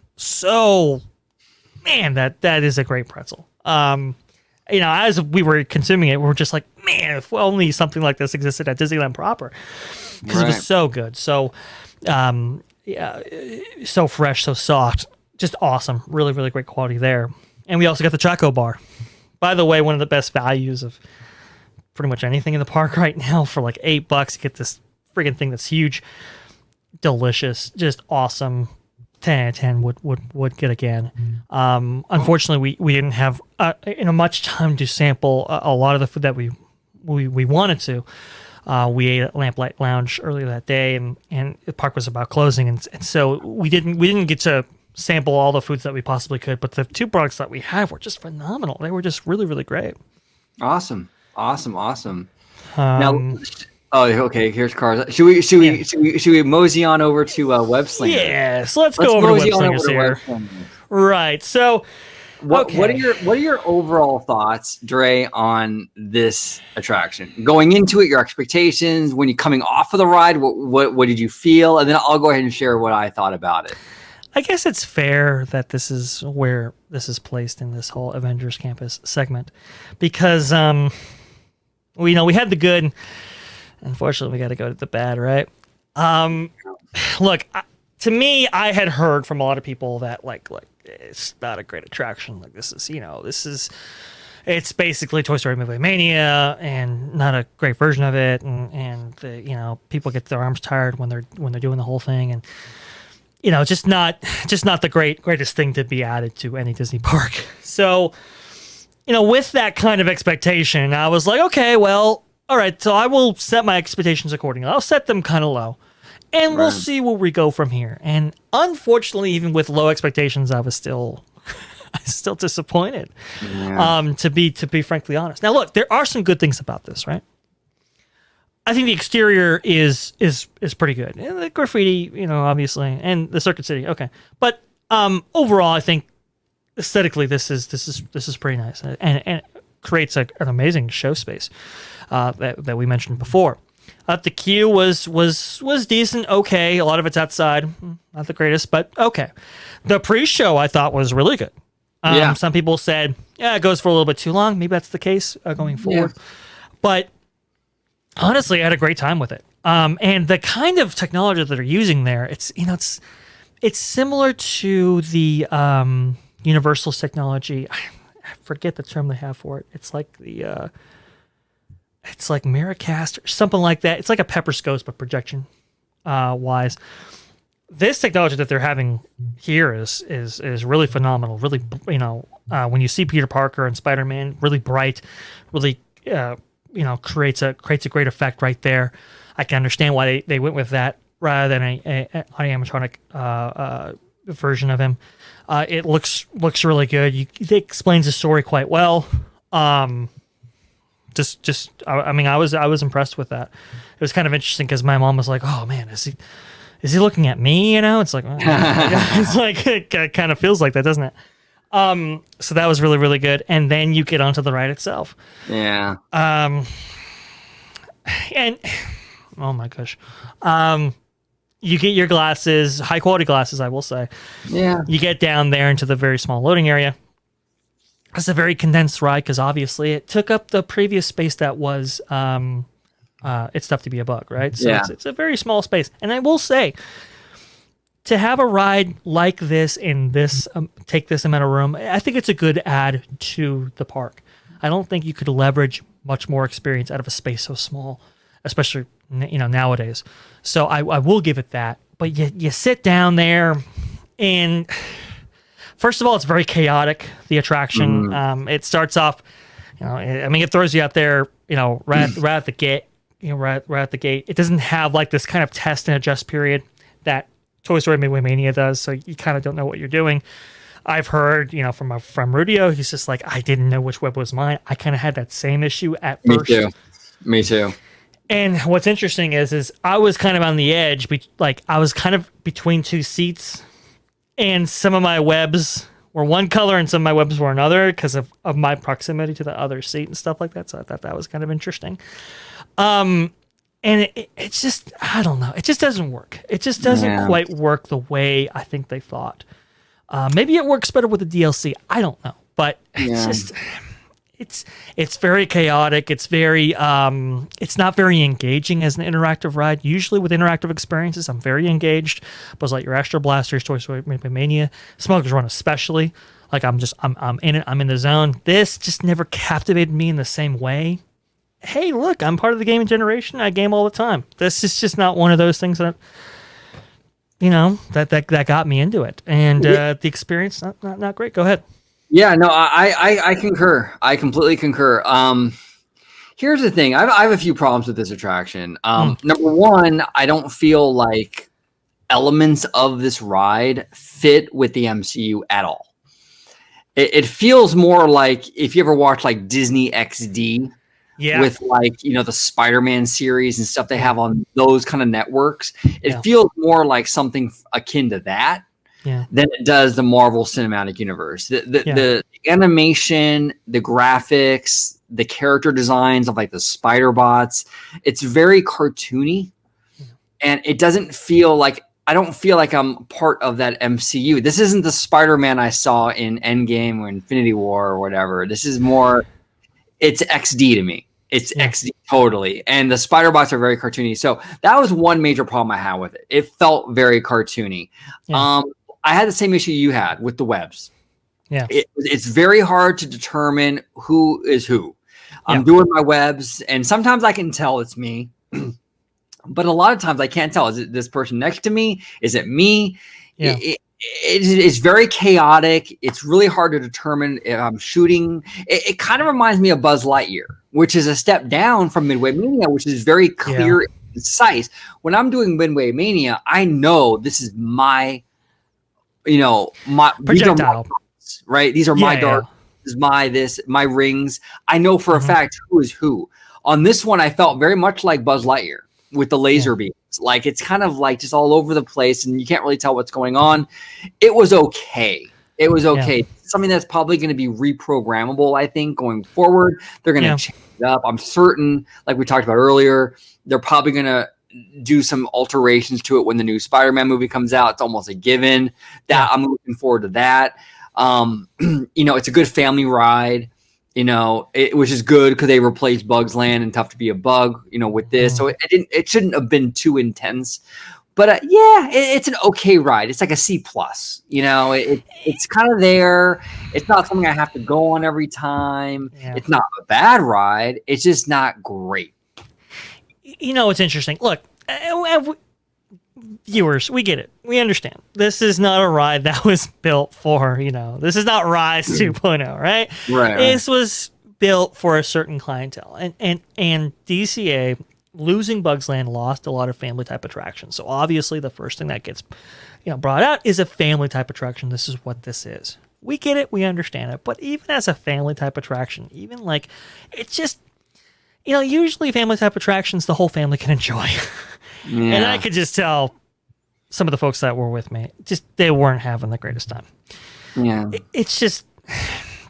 Man, that is a great pretzel. As we were consuming it, we were just like, man, if only something like this existed at Disneyland proper, because it was so good. So, so fresh, so soft, just awesome. Really, really great quality there. And we also got the Choco Bar. By the way, one of the best values of pretty much anything in the park right now. For like $8, you get this friggin' thing that's huge, delicious, just awesome. 10 out of 10 would get again. Unfortunately, we didn't have much time to sample a lot of the food that we wanted to. We ate at Lamplight Lounge earlier that day, and the park was about closing, and so we didn't get to sample all the foods that we possibly could. But the two products that we have were just phenomenal. They were just really, really great. Awesome. Now. Oh, okay. Here's cars. Should we mosey on over to Web Slingers? Yes, let's go over to Web Slingers here. Right. So, what are your overall thoughts, Dre, on this attraction? Going into it, your expectations when you're coming off of the ride. What did you feel? And then I'll go ahead and share what I thought about it. I guess it's fair that this is where this is placed in this whole Avengers Campus segment, because we had the good. Unfortunately, we got to go to the bad, right? Look, to me, I had heard from a lot of people that like it's not a great attraction. Like this is, it's basically Toy Story Movie Mania and not a great version of it. And people get their arms tired when they're doing the whole thing, and just not the greatest thing to be added to any Disney park. So, with that kind of expectation, I was like, okay, well. All right, so I will set my expectations accordingly. I'll set them kind of low, and we'll see where we go from here. And unfortunately, even with low expectations, I was still disappointed. Yeah. To be frankly honest. Now, look, there are some good things about this, right? I think the exterior is pretty good. And the graffiti, obviously, and the Circuit City, okay. But overall, I think aesthetically, this is pretty nice, and it creates an amazing show space. That we mentioned before. The queue was decent, okay. A lot of it's outside, not the greatest, but okay. The pre-show I thought was really good. Some people said, it goes for a little bit too long. Maybe that's the case going forward. Yeah. But honestly, I had a great time with it. And the kind of technology that they're using there, it's similar to the Universal's technology. I forget the term they have for it. It's like it's like Miracast or something like that. It's like a Pepper Scopes, but projection wise. This technology that they're having here is really phenomenal. Really, when you see Peter Parker and Spider-Man, really bright, really, creates a great effect right there. I can understand why they went with that rather than a animatronic version of him. It looks really good. It explains the story quite well. I was impressed with that. It was kind of interesting because my mom was like, "Oh man, is he looking at me?" It's like, it's like it kind of feels like that, doesn't it? So that was really, really good. And then you get onto the ride itself. Yeah. And oh my gosh, you get your glasses, high quality glasses, I will say. Yeah. You get down there into the very small loading area. It's a very condensed ride because obviously it took up the previous space that was It's Tough to Be a Bug, right? So it's a very small space. And I will say, to have a ride like this in this, take this amount of room, I think it's a good add to the park. I don't think you could leverage much more experience out of a space so small, especially nowadays. So I will give it that. But you sit down there, and first of all, it's very chaotic, the attraction. It starts off, it throws you out there, right at the gate. Right at the gate. It doesn't have like this kind of test and adjust period that Toy Story Midway Mania does, so you kind of don't know what you're doing. I've heard, from Rudio, he's just like, I didn't know which web was mine. I kind of had that same issue at first. Me too. And what's interesting is I was kind of on the edge, I was kind of between two seats, and some of my webs were one color and some of my webs were another because of my proximity to the other seat and stuff like that. So I thought that was kind of interesting. And it's just, I don't know. It just doesn't work. It just doesn't quite work the way I think they thought. Maybe it works better with the DLC. I don't know. But it's just, it's very chaotic. It's very, it's not very engaging as an interactive ride. Usually with interactive experiences, I'm very engaged. Buzz Lightyear Astro Blasters, Toy Story Mania, Smuggler's Run especially. Like I'm in it. I'm in the zone. This just never captivated me in the same way. Hey, look, I'm part of the gaming generation. I game all the time. This is just not one of those things that, that got me into it. And the experience, not great. Go ahead. Yeah, no, I concur. I completely concur. Here's the thing. I have a few problems with this attraction. Number one, I don't feel like elements of this ride fit with the MCU at all. It feels more like if you ever watch like Disney XD, with the Spider-Man series and stuff they have on those kind of networks, it feels more like something akin to that than it does the Marvel Cinematic Universe. The animation, the graphics, the character designs of like the spider bots, it's very cartoony, and it doesn't feel like, I don't feel like I'm part of that MCU. This isn't the Spider-Man I saw in Endgame or Infinity War or whatever. This is more, it's XD to me. It's XD totally. And the spider bots are very cartoony. So that was one major problem I had with it. It felt very cartoony. I had the same issue you had with the webs. Yeah. It's very hard to determine who is who. I'm doing my webs, and sometimes I can tell it's me. But a lot of times I can't tell. Is it this person next to me? Is it me? Yeah. It's very chaotic. It's really hard to determine if I'm shooting. It kind of reminds me of Buzz Lightyear, which is a step down from Midway Mania, which is very clear and concise. When I'm doing Midway Mania, I know this is my, my projectile, right? These are my darts. This is my rings. I know for a fact who is who. On this one, I felt very much like Buzz Lightyear with the laser beams. Like, it's kind of like just all over the place and you can't really tell what's going on. It was okay. Something that's probably going to be reprogrammable, I think, going forward. They're going to change it up. I'm certain, like we talked about earlier, they're probably going to do some alterations to it when the new Spider-Man movie comes out. It's almost a given. I'm looking forward to that. It's a good family ride. Which is good because they replaced Bugs Land and Tough to Be a Bug, with this. So it shouldn't have been too intense. But it's an okay ride. It's like a C+. It's kind of there. It's not something I have to go on every time. Yeah. It's not a bad ride. It's just not great. It's interesting. Look, viewers, we get it. We understand. This is not a ride that was built for, this is not Rise 2.0, right? Right. This was built for a certain clientele. And DCA, losing Bugs Land, lost a lot of family type attractions. So obviously the first thing that gets brought out is a family type attraction. This is what this is. We get it. We understand it. But even as a family type attraction, even like, it's just, usually family type attractions, the whole family can enjoy. Yeah. And I could just tell some of the folks that were with me, they weren't having the greatest time. Yeah. It's just,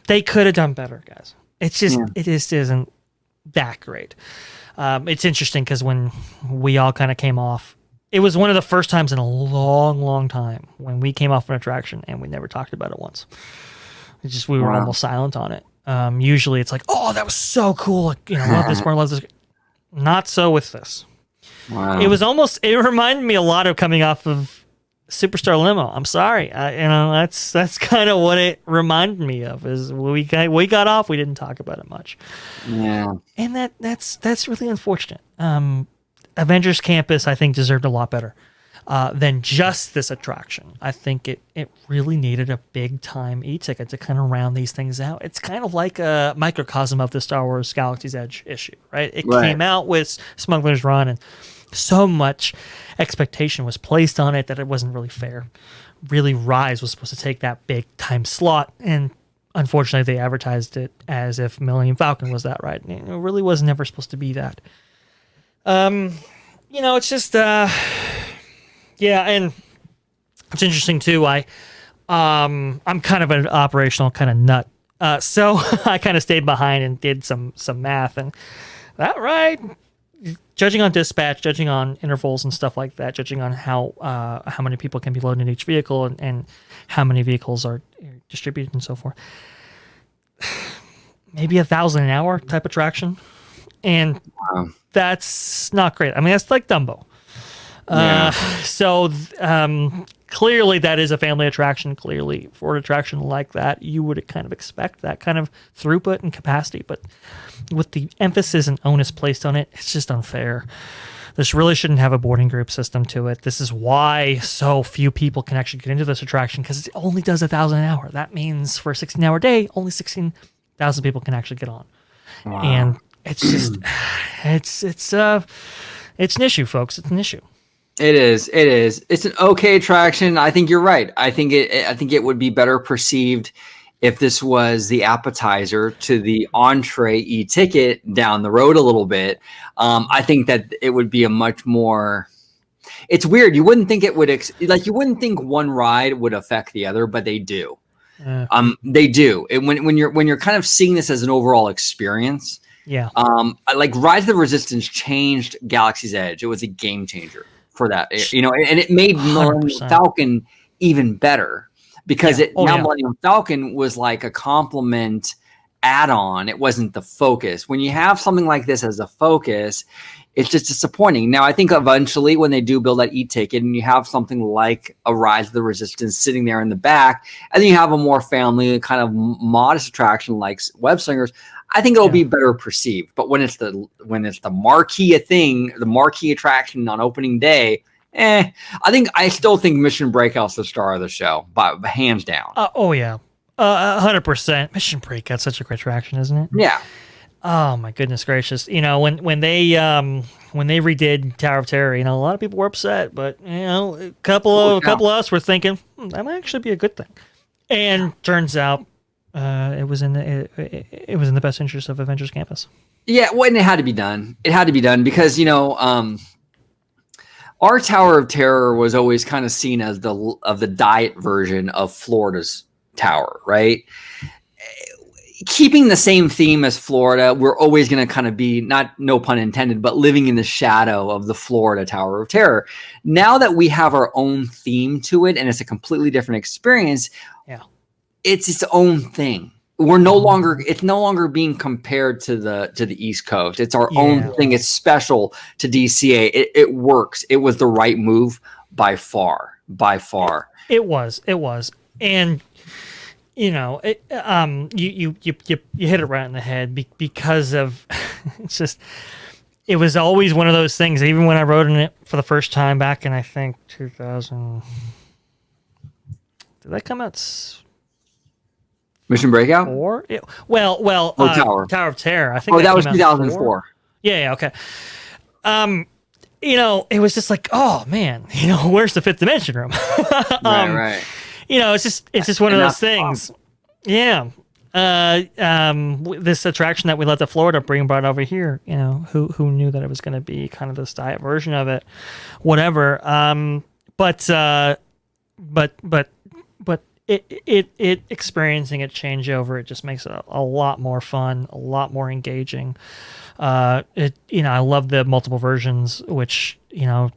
they could have done better, guys. It's just, it just isn't that great. It's interesting because when we all kind of came off, it was one of the first times in a long, long time when we came off an attraction and we never talked about it once. It's just, we were almost silent on it. Usually it's like, oh, that was so cool. Like, love this more, love this. Not so with this. Wow. It reminded me a lot of coming off of Superstar Limo. I'm sorry. That's kind of what it reminded me of, is we got off, we didn't talk about it much. Yeah. And that's really unfortunate. Avengers Campus, I think, deserved a lot better than just this attraction. I think it really needed a big time e-ticket to kind of round these things out. It's kind of like a microcosm of the Star Wars Galaxy's Edge issue, right? It came out with Smuggler's Run, and so much expectation was placed on it that it wasn't really fair. Really, Rise was supposed to take that big time slot, and unfortunately they advertised it as if Millennium Falcon was that ride. It really was never supposed to be that. It's just and it's interesting too. I'm kind of an operational kind of nut. So I kind of stayed behind and did some math, and that ride, judging on dispatch, judging on intervals and stuff like that, judging on how many people can be loaded in each vehicle and how many vehicles are distributed and so forth, maybe 1,000 an hour type attraction, and that's not great. I mean, that's like Dumbo. Clearly that is a family attraction. Clearly for an attraction like that, you would kind of expect that kind of throughput and capacity, but with the emphasis and onus placed on it, it's just unfair. This really shouldn't have a boarding group system to it. This is why so few people can actually get into this attraction, because it only does 1,000 an hour. That means for a 16-hour day, only 16,000 people can actually get on. Wow. And it's just, it's an issue, folks. It's an issue. It is. It's an okay attraction. I think you're right. I think it would be better perceived if this was the appetizer to the entree e-ticket down the road a little bit. I think that it would be a much more. It's weird. You wouldn't think it would you wouldn't think one ride would affect the other, but they do. They do. When you're kind of seeing this as an overall experience. Yeah. Like Rise of the Resistance changed Galaxy's Edge. It was a game changer for that, and it made Millennium Falcon even better because Millennium Falcon was like a complement add-on. It wasn't the focus. When you have something like this as a focus, it's just disappointing. Now, I think eventually when they do build that e-ticket and you have something like a Rise of the Resistance sitting there in the back, and then you have a more family kind of modest attraction like Web Slingers, I think it'll be better perceived. But when it's the marquee thing, the marquee attraction on opening day, I still think Mission Breakout's the star of the show, but hands down. 100%. Mission Breakout's such a great attraction, isn't it? Yeah. Oh my goodness gracious! When they redid Tower of Terror, a lot of people were upset, but a couple of us were thinking that might actually be a good thing, and turns out it was in the best interest of Avengers Campus. Yeah, and it had to be done. It had to be done because our Tower of Terror was always kind of seen as the diet version of Florida's tower, right? Keeping the same theme as Florida, we're always going to kind of be, no pun intended, but living in the shadow of the Florida Tower of Terror. Now that we have our own theme to it and it's a completely different experience, it's its own thing. It's no longer being compared to the East Coast. It's our own thing. It's special to DCA. It works. It was the right move by far. It was. And you hit it right in the head because of it's just, it was always one of those things. Even when I rode in it for the first time back in, I think 2000, did that come out? Mission Breakout? Tower of Terror. I think that was 2004. Yeah. Okay. It was just like, oh man, where's the fifth dimension room? Right. It's just one of those things. Yeah. This attraction that we let the Florida brought over here, who knew that it was going to be kind of this diet version of it, whatever. But it experiencing it change over, it just makes it a lot more fun, a lot more engaging. I love the multiple versions, which, Tower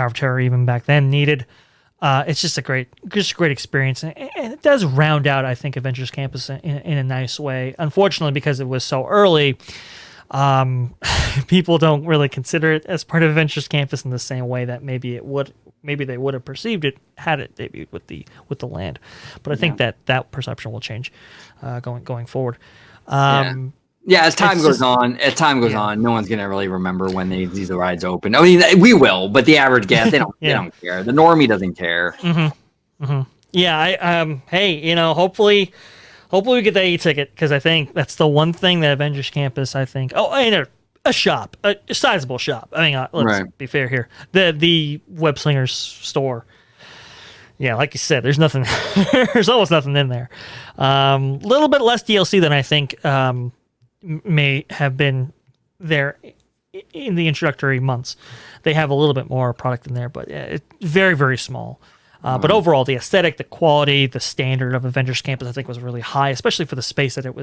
of Terror even back then needed. It's just a great experience, and it does round out, I think, Avengers Campus in a nice way. Unfortunately, because it was so early, people don't really consider it as part of Avengers Campus in the same way that maybe they would have perceived it had it debuted with the land. But I think that perception will change going forward. As time goes on, no one's gonna really remember when these rides open. I mean, we will, but the average guest, they don't care. The normie doesn't care. Mm-hmm. Mm-hmm. Yeah, hopefully we get that e-ticket, because I think that's the one thing that Avengers Campus, I think. Oh, and a shop, a sizable shop. I mean, let's be fair here. The Web Slingers store. Yeah, like you said, there's nothing. There's almost nothing in there. Little bit less DLC than I think may have been there in the introductory months. They have a little bit more product in there, but it's very, very small. But overall, the aesthetic, the quality, the standard of Avengers Campus, I think, was really high, especially for the space that it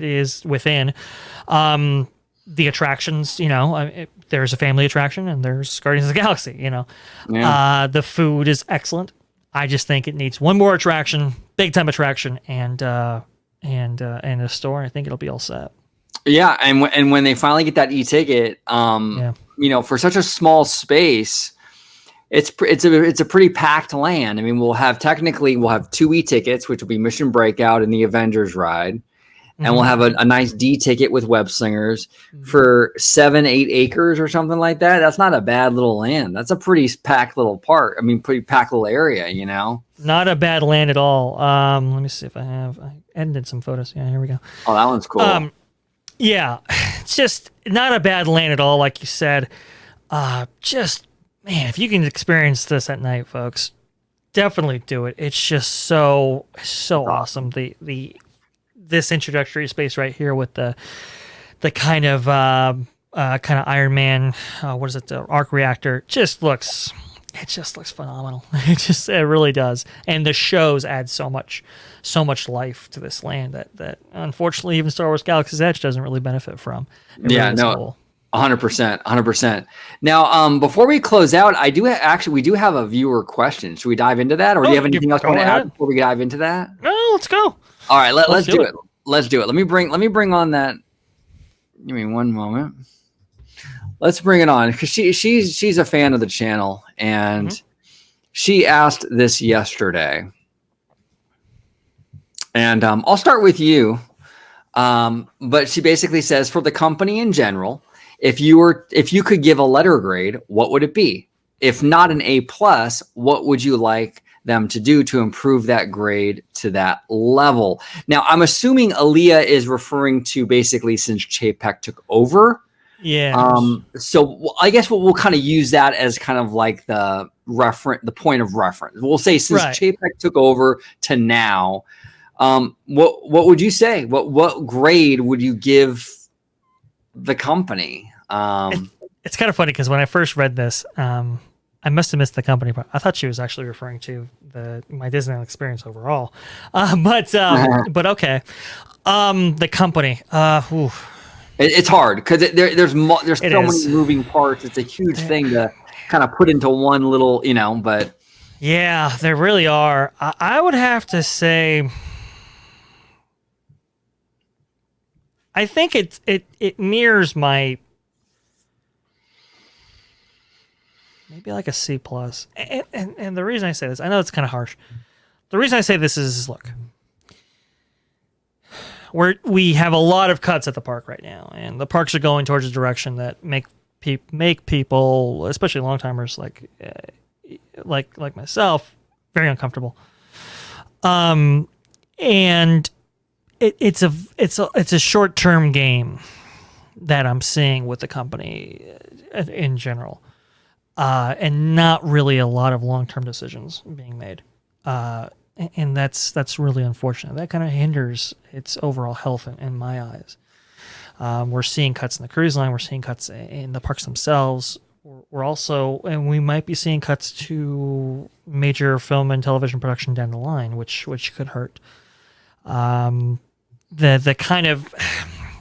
is within. The attractions, there's a family attraction and there's Guardians of the Galaxy. Yeah. The food is excellent. I just think it needs one more attraction, big time attraction, and a store. I think it'll be all set. Yeah, and when they finally get that e-ticket, for such a small space, it's a pretty packed land. I mean, we'll have 2 e-tickets, which will be Mission Breakout and the Avengers ride. And we'll have a nice D ticket with Web Slingers for 7-8 acres or something like that. That's not a bad little land. That's a pretty packed little park. I mean, pretty packed little area, Not a bad land at all. Let me see if I edited some photos. Yeah, here we go. Oh, that one's cool. Yeah, it's just not a bad land at all, like you said. Just, man, if you can experience this at night, folks, definitely do it. It's just so awesome. This introductory space right here with the kind of Iron Man, what is it? The arc reactor just looks phenomenal. It really does. And the shows add so much life to this land that unfortunately even Star Wars Galaxy's Edge doesn't really benefit from. It really is cool. 100%. Now, before we close out, we do have a viewer question. Should we dive into that, or do you have anything else you want to add before we dive into that? No, let's go. All right, let's do it. Let's do it. Let me bring on that. Give me one moment. Let's bring it on because she's a fan of the channel, and she asked this yesterday. And I'll start with you. But she basically says, for the company in general, if you could give a letter grade, what would it be? If not an A+, what would you like them to do to improve that grade to that level? Now, I'm assuming Aaliyah is referring to basically since Chapek took over. Yeah. So I guess we'll kind of use that as kind of like the point of reference. We'll say since Chapek took over to now, what would you say? What grade would you give the company? It's kind of funny because when I first read this, I must have missed the company part. I thought she was actually referring to my Disneyland experience overall. But okay. The company. It's hard because there's so many moving parts. It's a huge thing to kind of put into one little, but. Yeah, there really are. I would have to say, I think it mirrors my, maybe like a C+. And the reason I say this, I know it's kind of harsh. The reason I say this is look, we have a lot of cuts at the park right now, and the parks are going towards a direction that make people, especially long-timers like myself, very uncomfortable. And it's a short-term game that I'm seeing with the company in general. And not really a lot of long-term decisions being made. And that's really unfortunate. That kind of hinders its overall health in my eyes. We're seeing cuts in the cruise line. We're seeing cuts in the parks themselves. We're also, and we might be seeing cuts to major film and television production down the line, which could hurt. The kind of,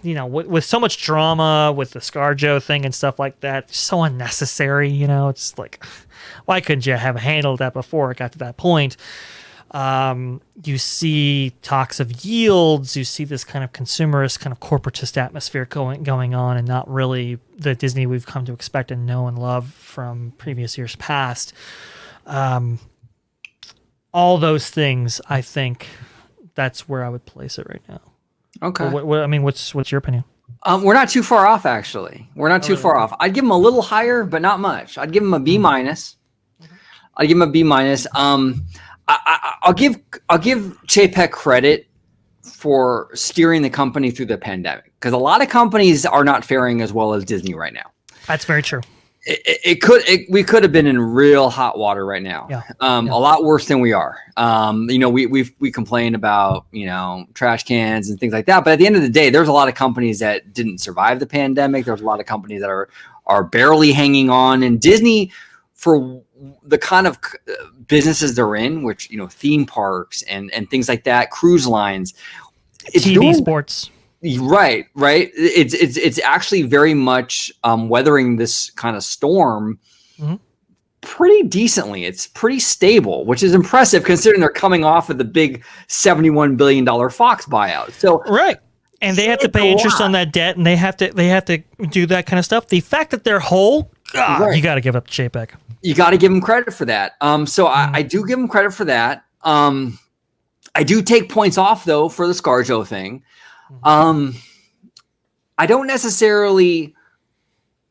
with so much drama with the ScarJo thing and stuff like that, so unnecessary. It's like, why couldn't you have handled that before it got to that point? You see talks of yields. You see this kind of consumerist, kind of corporatist atmosphere going on, and not really the Disney we've come to expect and know and love from previous years past. All those things, I think that's where I would place it right now. Okay. What's your opinion? We're not too far off, actually. We're not too far off. I'd give him a little higher, but not much. I'd give him a B-. I'd give him a B-. I'll give Chapek credit for steering the company through the pandemic, because a lot of companies are not faring as well as Disney right now. That's very true. We could have been in real hot water right now. A lot worse than we are. We complain about, trash cans and things like that. But at the end of the day, there's a lot of companies that didn't survive the pandemic. There's a lot of companies that are barely hanging on. And Disney, for the kind of businesses they're in, which, theme parks and things like that, cruise lines, TV sports. Right. It's actually very much weathering this kind of storm pretty decently. It's pretty stable, which is impressive considering they're coming off of the big $71 billion Fox buyout. So right. And they have to pay interest on that debt, and they have to do that kind of stuff. The fact that they're whole, you got to give up to Chapek. You got to give them credit for that. I do give them credit for that. I do take points off though for the ScarJo thing. I don't necessarily.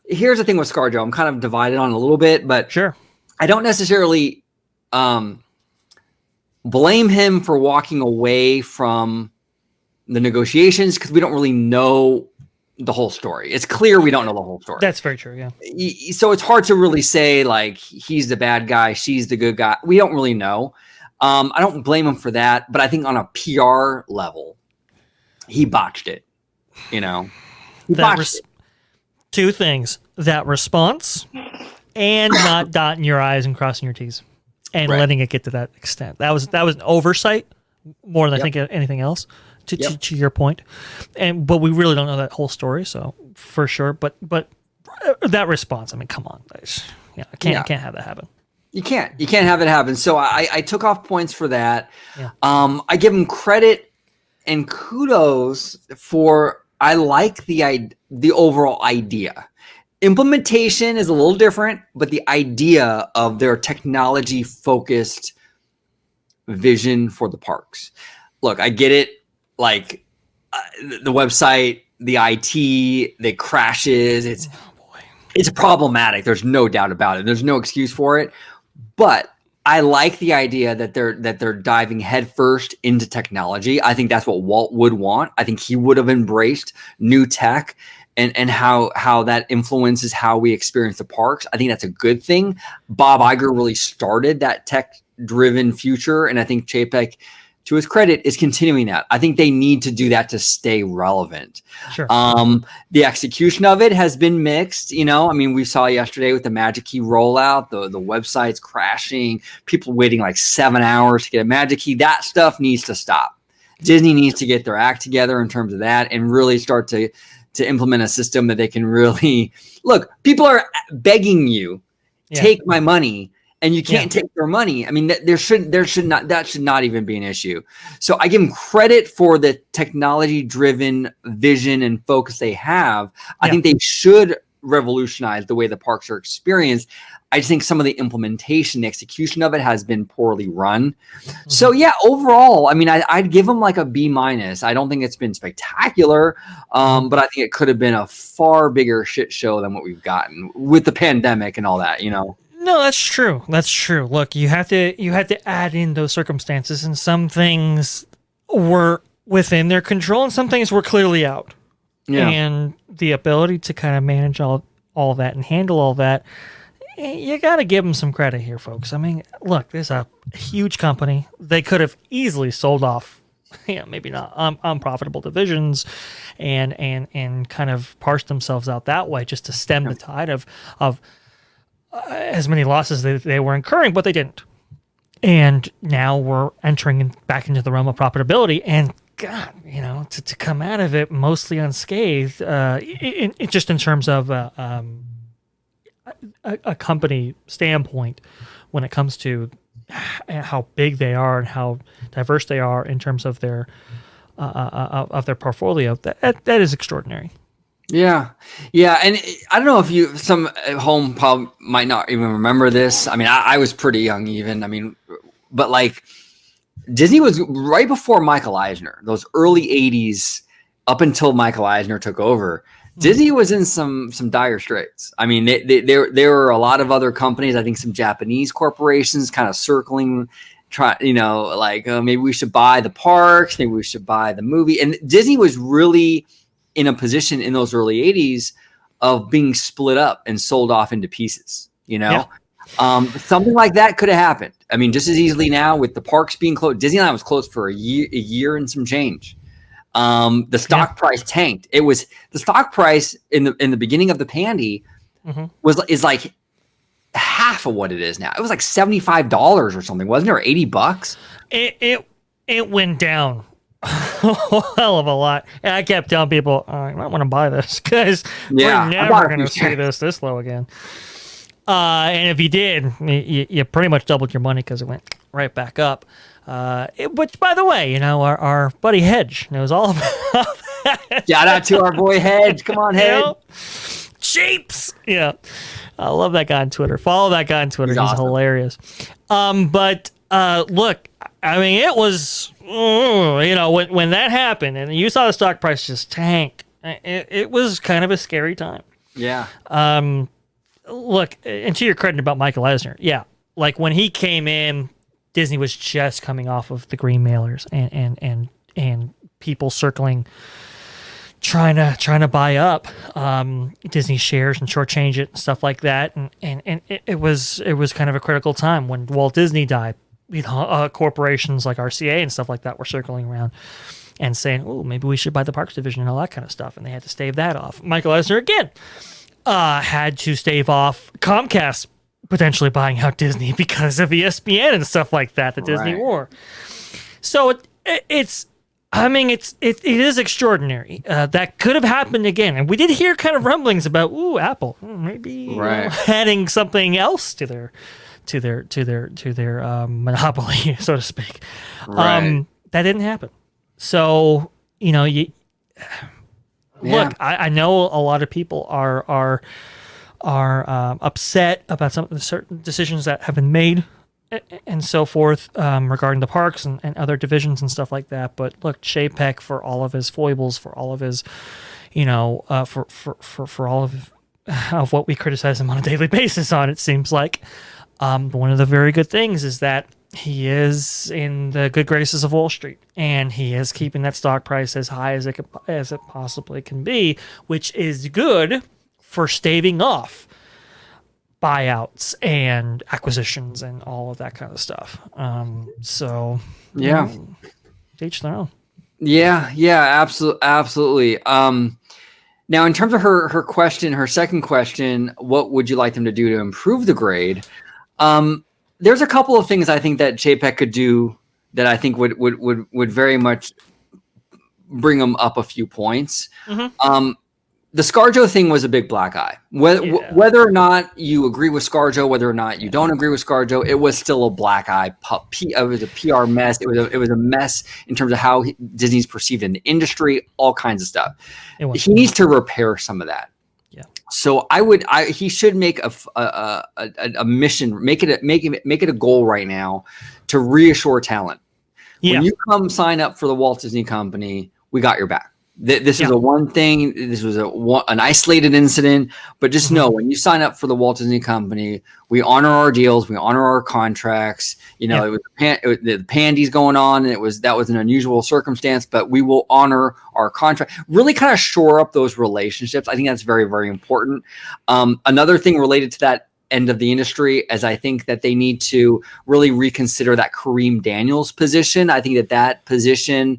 Here's the thing with ScarJo. I'm kind of divided on a little bit, but sure, I don't necessarily blame him for walking away from the negotiations, because we don't really know the whole story. It's clear we don't know the whole story. That's very true. Yeah. So it's hard to really say like he's the bad guy, she's the good guy. We don't really know. I don't blame him for that, but I think on a PR level, he botched it. Two things: that response, and not dotting your I's and crossing your T's, and letting it get to that extent. That was an oversight more than I think anything else. To your point, but we really don't know that whole story, so for sure. But that response, I mean, come on, can't have that happen. You can't have it happen. So I took off points for that. Yeah. I give him credit and kudos for, I like the overall idea. Implementation is a little different, but the idea of their technology focused vision for the parks. Look, I get it. Like the website, the IT, the crashes, it's problematic. There's no doubt about it. There's no excuse for it. But I like the idea that they're diving headfirst into technology. I think that's what Walt would want. I think he would have embraced new tech and how that influences how we experience the parks. I think that's a good thing. Bob Iger really started that tech-driven future, and I think Chapek, to his credit, is continuing that. I think they need to do that to stay relevant. Sure. The execution of it has been mixed. We saw yesterday with the Magic Key rollout, the website's crashing, people waiting like 7 hours to get a Magic Key. That stuff needs to stop. Disney needs to get their act together in terms of that and really start to implement a system that they can really look. People are begging you, take my money. And you can't take their money. I mean, that should not even be an issue. So I give them credit for the technology-driven vision and focus they have. I think they should revolutionize the way the parks are experienced. I just think some of the implementation, the execution of it has been poorly run. Mm-hmm. So overall, I mean, I'd give them like a B-. I don't think it's been spectacular, but I think it could have been a far bigger shit show than what we've gotten with the pandemic and all that, No, that's true. Look, you have to add in those circumstances, and some things were within their control, and some things were clearly out. Yeah. And the ability to kind of manage all that and handle all that, you got to give them some credit here, folks. I mean, look, there's a huge company. They could have easily sold off, maybe not unprofitable divisions, and kind of parsed themselves out that way just to stem the tide of as many losses they were incurring, but they didn't. And now we're entering back into the realm of profitability. And God, to come out of it mostly unscathed, just in terms of a company standpoint, when it comes to how big they are and how diverse they are in terms of their portfolio, that is extraordinary. Yeah. And I don't know if some at home probably might not even remember this. I mean, I was pretty young even. I mean, but like Disney was right before Michael Eisner, those early 80s up until Michael Eisner took over. Disney was in some dire straits. I mean, there were a lot of other companies, I think some Japanese corporations kind of circling maybe we should buy the parks, maybe we should buy the movie. And Disney was really in a position in those early 80s of being split up and sold off into pieces, something like that could have happened. I mean, just as easily now with the parks being closed. Disneyland was closed for a year and some change. The stock price tanked. It was the stock price in the beginning of the pandy is like half of what it is now. It was like $75 or something, wasn't it? Or $80. It went down a hell of a lot. And I kept telling people, I might want to buy this because we're never going to see this low again. And if you did, you pretty much doubled your money because it went right back up. Which, by the way, our buddy Hedge knows all about that. Shout out to our boy Hedge. Come on, Hedge. Cheaps. Yeah. I love that guy on Twitter. Follow that guy on Twitter. He's awesome. Hilarious. But look, I mean, it was, when that happened and you saw the stock price just tank, it was kind of a scary time. Yeah. Look, and to your credit about Michael Eisner, like when he came in, Disney was just coming off of the green mailers and people circling, trying to buy up Disney shares and shortchange it and stuff like that, and it was kind of a critical time when Walt Disney died. Corporations like RCA and stuff like that were circling around and saying, "Oh, maybe we should buy the parks division and all that kind of stuff," and they had to stave that off. Michael Eisner again had to stave off Comcast potentially buying out Disney because of ESPN and stuff like that, the Disney war. So it is extraordinary. That could have happened again. And we did hear kind of rumblings about, Apple, maybe adding something else to their monopoly, so to speak. That didn't happen. So, look, I know a lot of people are upset about some of the certain decisions that have been made and so forth regarding the parks and other divisions and stuff like that. But look, Chapek, for all of his foibles, for all of his, for all of what we criticize him on a daily basis on, it seems like one of the very good things is that he is in the good graces of Wall Street, and he is keeping that stock price as high as it possibly can be, which is good for staving off buyouts and acquisitions and all of that kind of stuff. Each their own. Absolutely. Now, in terms of her question, her second question, what would you like them to do to improve the grade? There's a couple of things I think that Chapek could do that I think would very much bring them up a few points. The ScarJo thing was a big black eye. Whether or not you agree with ScarJo, whether or not you don't agree with ScarJo, it was still a black eye. It was a PR mess. It was a mess in terms of how Disney's perceived in the industry, all kinds of stuff. He needs to repair some of that. Yeah. So he should make a mission, make it a goal right now to reassure talent. Yeah. When you come sign up for the Walt Disney Company, we got your back. This is a one thing. This was an isolated incident, but just know when you sign up for the Walt Disney Company, we honor our deals, we honor our contracts. It was the pandy's going on, and that was an unusual circumstance, but we will honor our contract. Really, kind of shore up those relationships. I think that's very, very important. Another thing related to that end of the industry is I think that they need to really reconsider that Kareem Daniels position. I think that position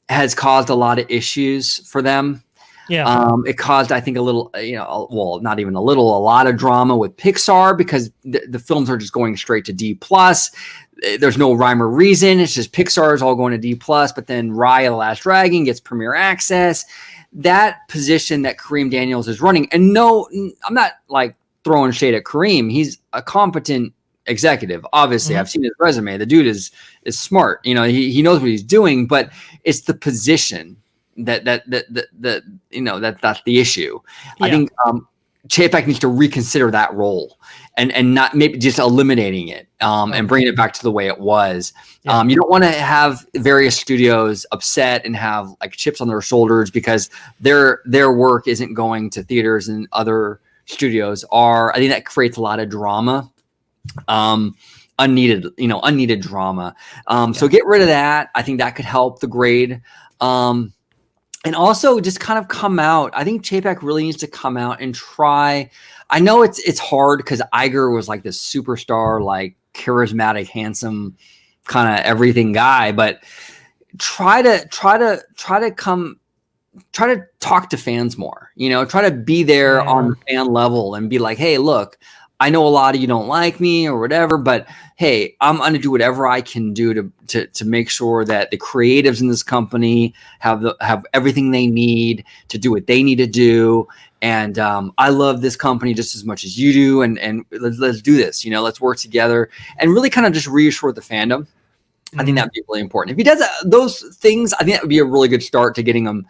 has caused a lot of issues for them. Yeah. It caused, I think, a little, not even a little, a lot of drama with Pixar because the films are just going straight to D+. There's no rhyme or reason. It's just Pixar is all going to D+, but then Raya the Last Dragon gets premiere access. That position that Kareem Daniels is running, and no, I'm not like throwing shade at Kareem. He's a competent executive. Obviously, I've seen his resume. The dude is smart. He knows what he's doing, but it's the position that's the issue. Yeah. I think Chapek needs to reconsider that role and not maybe just eliminating it and bringing it back to the way it was. Yeah. You don't want to have various studios upset and have like chips on their shoulders because their work isn't going to theaters and other studios are. I think that creates a lot of drama. unneeded drama. So get rid of that. I think that could help the grade. And also just kind of come out. I think Chapek really needs to come out and try. I know it's hard because Iger was like this superstar, like charismatic, handsome, kind of everything guy, but try to talk to fans more, try to be there on the fan level and be like, hey, look, I know a lot of you don't like me or whatever, but hey, I'm going to do whatever I can do to make sure that the creatives in this company have everything they need to do what they need to do. And I love this company just as much as you do. And let's do this, let's work together and really kind of just reassure the fandom. I think that'd be really important. If he does those things, I think that would be a really good start to getting them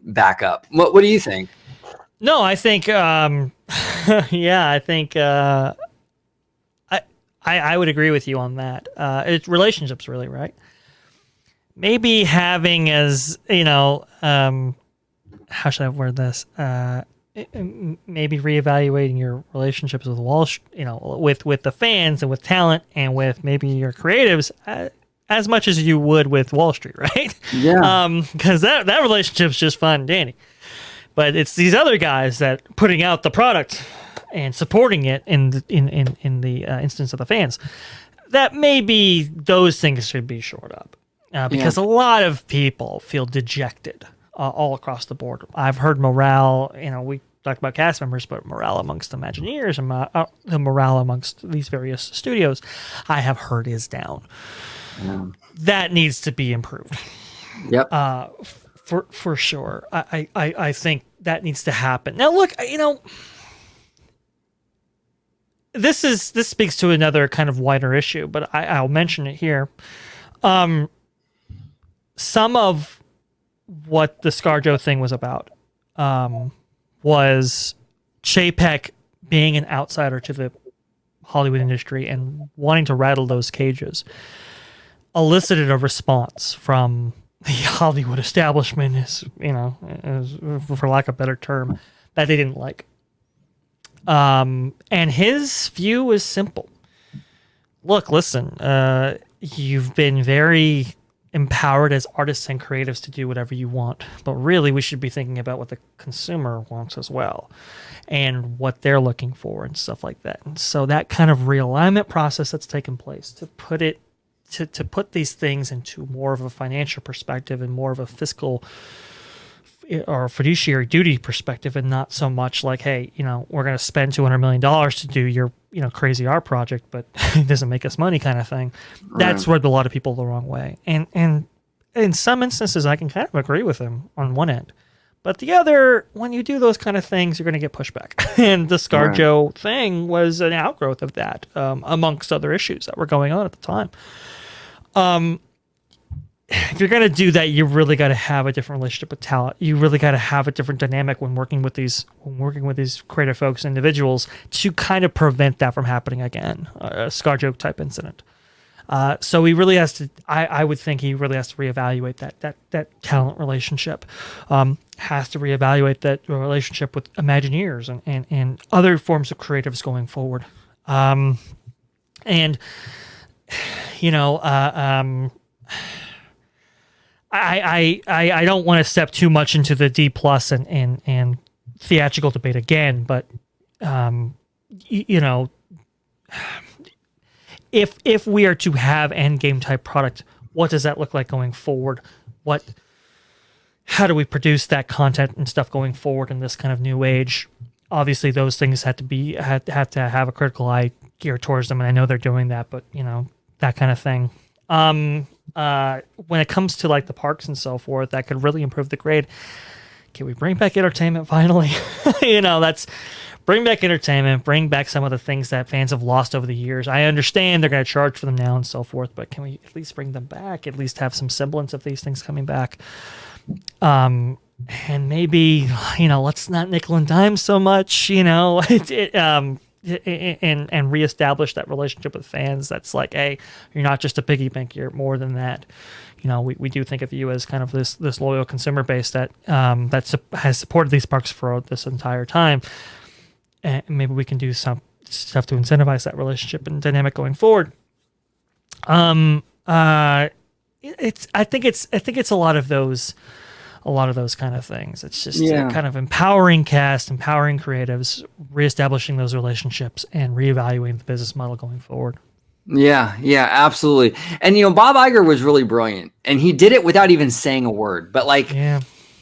back up. What do you think? No, I think, I think I would agree with you on that. It's relationships, really, right? Maybe having as, how should I word this? Maybe reevaluating your relationships with with the fans and with talent and with maybe your creatives as much as you would with Wall Street, right? Yeah. Because that relationship's just fine and dandy. But it's these other guys that putting out the product and supporting it in the instance of the fans, that maybe those things should be shored up because a lot of people feel dejected all across the board. I've heard morale, we talked about cast members, but morale amongst Imagineers and the morale amongst these various studios, I have heard is down. That needs to be improved. Yep. For sure. I think that needs to happen. Now, look, this speaks to another kind of wider issue, but I'll mention it here. Some of what the ScarJo thing was about was Chapek being an outsider to the Hollywood industry and wanting to rattle those cages, elicited a response from the Hollywood establishment, for lack of a better term, that they didn't like. And his view was simple. Look, listen, you've been very empowered as artists and creatives to do whatever you want, but really we should be thinking about what the consumer wants as well and what they're looking for and stuff like that. And so that kind of realignment process that's taken place to put it to put these things into more of a financial perspective and more of a fiscal or fiduciary duty perspective, and not so much like, hey, we're going to spend $200 million to do your, crazy art project, but it doesn't make us money kind of thing. Right. That's rubbed a lot of people the wrong way. And in some instances, I can kind of agree with him on one end. But the other, when you do those kind of things, you're going to get pushback. And the ScarJo thing was an outgrowth of that, amongst other issues that were going on at the time. If you're going to do that, you really got to have a different relationship with talent. You really got to have a different dynamic when working with these creative folks, individuals, to kind of prevent that from happening again, a ScarJo type incident. So he really has to, I would think he really has to reevaluate that talent relationship, has to reevaluate that relationship with Imagineers and other forms of creatives going forward. I don't want to step too much into the D+ and theatrical debate again, but if we are to have endgame type product, what does that look like going forward? How do we produce that content and stuff going forward in this kind of new age? Obviously, those things have to have a critical eye geared towards them, and I know they're doing that, but that kind of thing. When it comes to like the parks and so forth, that could really improve the grade. Can we bring back entertainment finally? That's bring back entertainment, bring back some of the things that fans have lost over the years. I understand they're going to charge for them now and so forth, but can we at least bring them back? At least have some semblance of these things coming back. And maybe, let's not nickel and dime so much, and reestablish that relationship with fans. That's like, hey, you're not just a piggy bank, you're more than that. We do think of you as kind of this loyal consumer base that has supported these parks for this entire time. And maybe we can do some stuff to incentivize that relationship and dynamic going forward. I think it's a lot of those kind of things. It's just kind of empowering cast, empowering creatives, reestablishing those relationships, and reevaluating the business model going forward. Yeah, absolutely. And Bob Iger was really brilliant, and he did it without even saying a word. But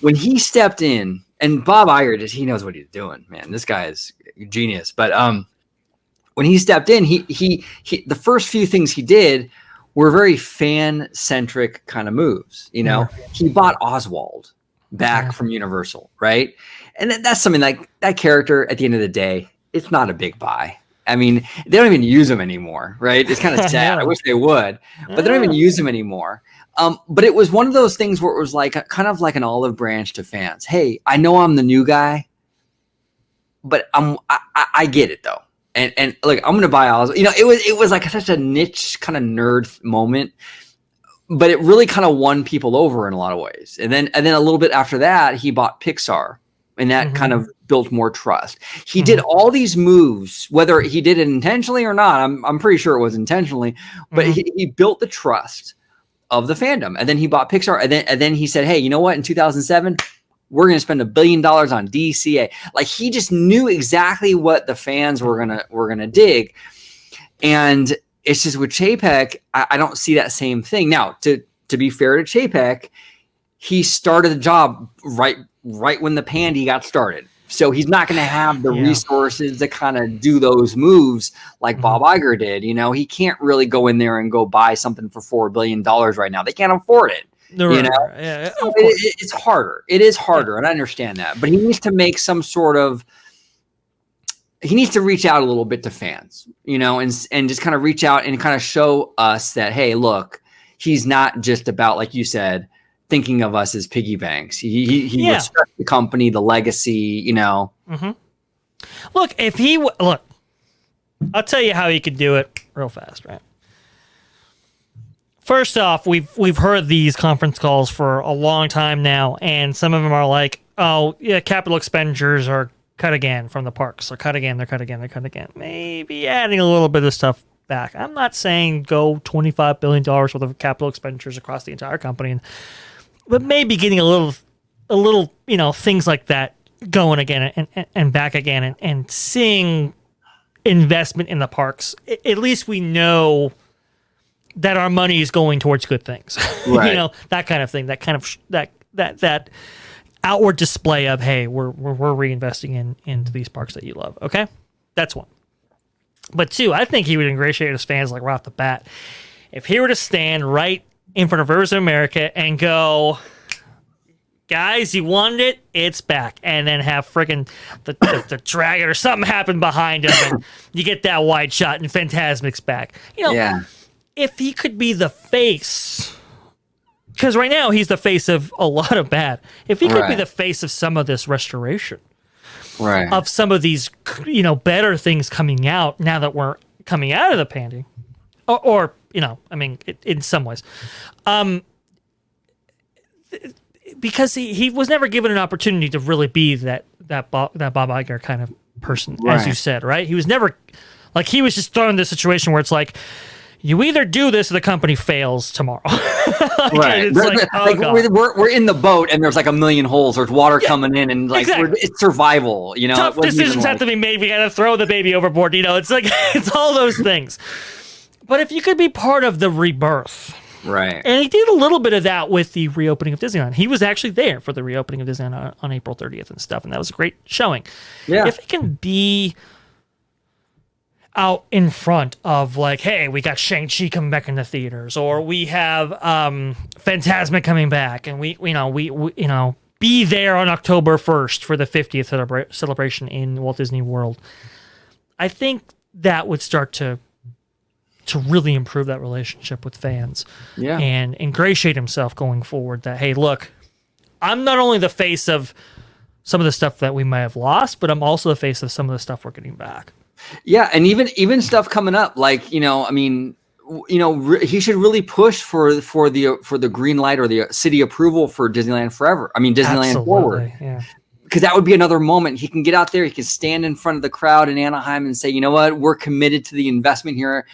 when he stepped in, and Bob Iger he knows what he's doing, man. This guy is genius. But when he stepped in, he the first few things he did were very fan-centric kind of moves. He bought Oswald back from Universal, right? And that's something like that character at the end of the day, it's not a big buy. I mean, they don't even use him anymore, right? It's kind of sad. I wish they would, but they don't even use him anymore. But it was one of those things where it was kind of like an olive branch to fans. Hey, I know I'm the new guy, but I get it though. And look, I'm going to buy Oswald. It was like such a niche kind of nerd moment, but it really kind of won people over in a lot of ways. And then a little bit after that, he bought Pixar, and that kind of built more trust. He did all these moves, whether he did it intentionally or not. I'm pretty sure it was intentionally, but he built the trust of the fandom. And then he bought Pixar, and then he said, hey, you know what? In 2007, we're going to spend $1 billion on DCA. Like, he just knew exactly what the fans were gonna dig. And it's just with Chapek, I don't see that same thing. Now, to be fair to Chapek, he started the job right when the pandy got started. So he's not going to have the resources to kind of do those moves like Bob Iger did. He can't really go in there and go buy something for $4 billion right now. They can't afford it. Yeah, so it's harder. It is harder, and I understand that. But he needs to make some sort of. He needs to reach out a little bit to fans, and just kind of reach out and kind of show us that, hey, look, he's not just about, like you said, thinking of us as piggy banks. He respects the company, the legacy, Look, I'll tell you how he could do it real fast, right? First off, we've heard these conference calls for a long time now, and some of them are like, oh, yeah, capital expenditures are cut again from the parks. They're cut again. Maybe adding a little bit of stuff back. I'm not saying go $25 billion worth of capital expenditures across the entire company, but maybe getting a little, things like that going again and back again, and seeing investment in the parks. At least we know that our money is going towards good things, right. That kind of thing, that outward display of, hey, we're reinvesting into these parks that you love. Okay. That's one. But two, I think he would ingratiate his fans like right off the bat. If he were to stand right in front of Rivers of America and go, guys, you wanted it, it's back. And then have freaking the dragon or something happen behind him, and you get that wide shot and Fantasmic's back. If he could be the face, because right now he's the face of a lot of bad. If he could be the face of some of this restoration, of some of these, better things coming out now that we're coming out of the pandemic, or in some ways, because he was never given an opportunity to really be that Bob Iger kind of person, as you said, right? He was never, he was just thrown in this situation where it's like, you either do this or the company fails tomorrow. Right. It's we're in the boat and there's like a million holes. There's water coming in, and it's survival. Tough decisions have to be made. We got to throw the baby overboard. It's like it's all those things. But if you could be part of the rebirth, right? And he did a little bit of that with the reopening of Disneyland. He was actually there for the reopening of Disneyland on April 30th and stuff, and that was a great showing. Yeah. If it can be out in front of, like, hey, we got Shang-Chi coming back in the theaters, or we have Fantasmic coming back, and we be there on October 1st for the 50th celebration in Walt Disney World. I think that would start to really improve that relationship with fans, and ingratiate himself going forward that, hey, look, I'm not only the face of some of the stuff that we might have lost, but I'm also the face of some of the stuff we're getting back. Yeah, and even stuff coming up, like, he should really push for the green light or the city approval for Disneyland Forever. Disneyland Absolutely, Forward. Yeah. because that would be another moment. He can get out there. He can stand in front of the crowd in Anaheim and say, you know what, we're committed to the investment here.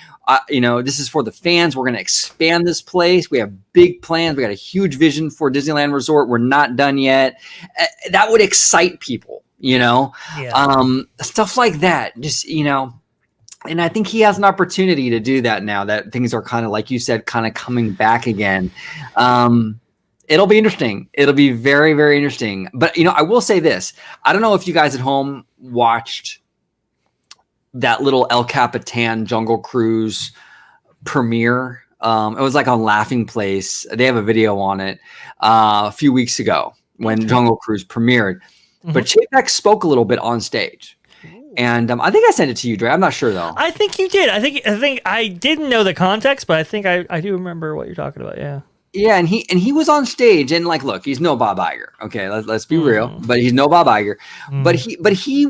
This is for the fans. We're going to expand this place. We have big plans. We got a huge vision for Disneyland Resort. We're not done yet. That would excite people, stuff like that. Just, and I think he has an opportunity to do that now that things are kind of, like you said, kind of coming back again. It'll be interesting. It'll be very, very interesting. But, I will say this. I don't know if you guys at home watched that little El Capitan Jungle Cruise premiere. It was like on Laughing Place. They have a video on it a few weeks ago when Jungle Cruise premiered. Mm-hmm. But Chapek spoke a little bit on stage. And I think I sent it to you, Dre. I'm not sure, though. I think you did. I think I didn't know the context, but I think I do remember what you're talking about, yeah. Yeah, and he was on stage, and look, he's no Bob Iger. Okay, let's be real, but he's no Bob Iger. But he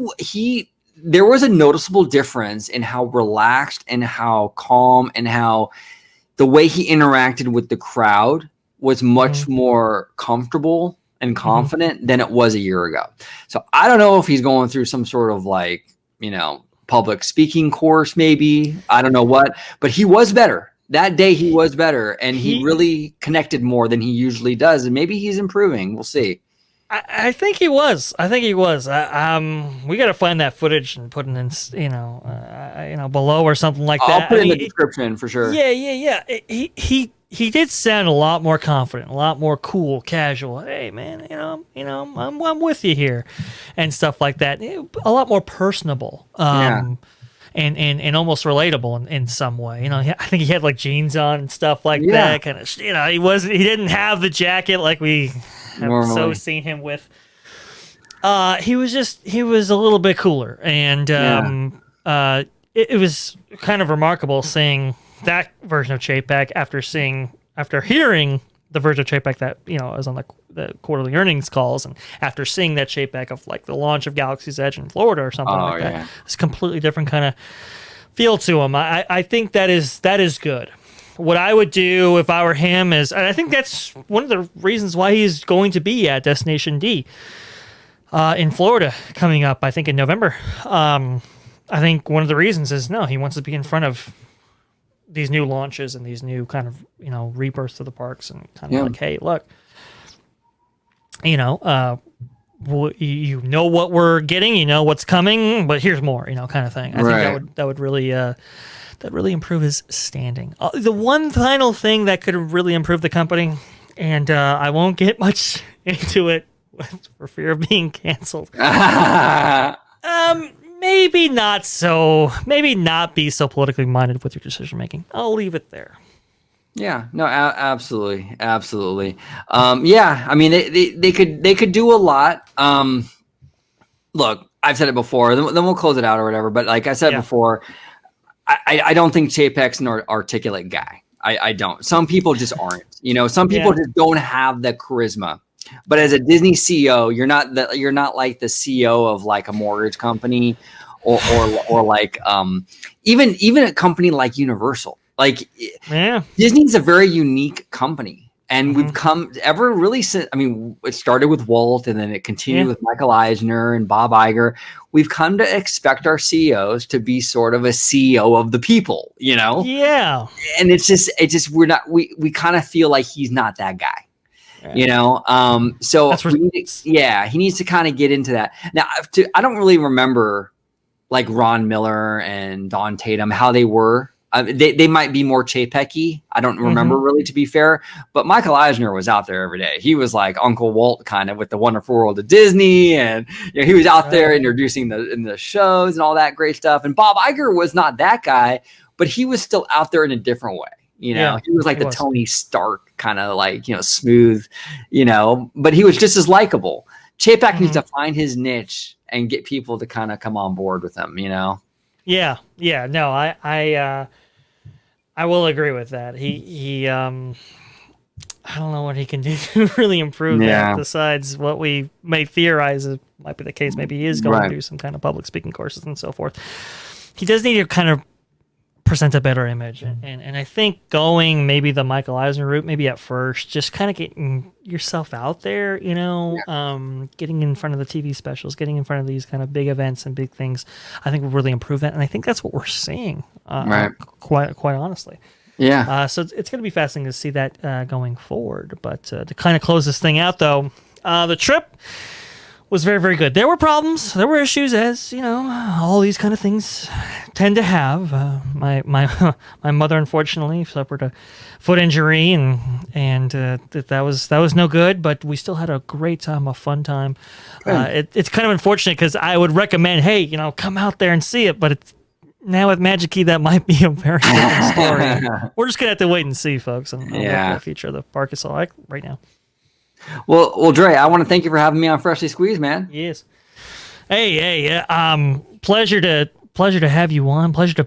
there was a noticeable difference in how relaxed and how calm and how the way he interacted with the crowd was much more comfortable and confident than it was a year ago. So I don't know if he's going through some sort of public speaking course, maybe. I don't know what, but he was better. That day he was better, and he really connected more than he usually does, and maybe he's improving. We'll see. I think he was. We got to find that footage and put it in, below or something like that. I'll put it in the description for sure. Yeah. He did sound a lot more confident, a lot more cool, casual. Hey, man, I'm with you here, and stuff like that. A lot more personable. And almost relatable in some way. I think he had jeans on and stuff like that. Kind of, he didn't have the jacket like we have so seen him with. He was a little bit cooler, and it was kind of remarkable seeing that version of Chapek after hearing the version of Chapek that was on the quarterly earnings calls, and after seeing that Chapek of the launch of Galaxy's Edge in Florida or something that. It's a completely different kind of feel to him. I think that is good. What I would do if I were him is, and I think that's one of the reasons why he's going to be at Destination D in Florida coming up, I think in November. I think one of the reasons is he wants to be in front of these new launches and these new kind of rebirths of the parks, and kind of hey, look, you know what we're getting, what's coming, but here's more, kind of thing. I think that would really improve his standing. The one final thing that could really improve the company, and I won't get much into it for fear of being canceled. Maybe not be so politically minded with your decision making. I'll leave it there. Yeah, no, absolutely. I mean, they could do a lot. Look, I've said it before, then we'll close it out or whatever. But like I said before, I don't think Chapek's an articulate guy. I don't. Some people just aren't. Some people just don't have the charisma. But as a Disney CEO, you're not like the CEO of a mortgage company or even a company like Universal. Disney's a very unique company, and we've come ever really since. I mean, it started with Walt, and then it continued with Michael Eisner and Bob Iger. We've come to expect our CEOs to be sort of a CEO of the people, Yeah. And it's just we kind of feel like he's not that guy. So he needs to kind of get into that. Now, I don't really remember Ron Miller and Don Tatum, how they were. They might be more Chapek-y. I don't remember really, to be fair. But Michael Eisner was out there every day. He was like Uncle Walt kind of with the Wonderful World of Disney. And he was out there introducing the shows and all that great stuff. And Bob Iger was not that guy, but he was still out there in a different way. He was like Tony Stark kind of smooth, but he was just as likable. Chapek needs to find his niche and get people to kind of come on board with him, Yeah. No, I will agree with that. He I don't know what he can do to really improve that, besides what we may theorize might be the case. Maybe he is going to do some kind of public speaking courses and so forth. He does need to kind of present a better image. And I think going maybe the Michael Eisner route, maybe at first, just kind of getting yourself out there, you know, getting in front of the TV specials, getting in front of these kind of big events and big things, I think will really improve that. And I think that's what we're seeing, quite honestly. Yeah. So it's going to be fascinating to see that going forward. But to kind of close this thing out, though, the trip was very, very good. There were problems, there were issues, as you know, all these kind of things tend to have. My mother unfortunately suffered a foot injury, and that was no good. But we still had a great time, a fun time. It's kind of unfortunate because I would recommend, hey, you know, come out there and see it, but it's now with Magic Key, that might be a very different story. We're just gonna have to wait and see, folks, and what the future of the park is all like right now. Well, Dre, I want to thank you for having me on Freshly Squeezed, man. Yes. Hey, pleasure to have you on. Pleasure to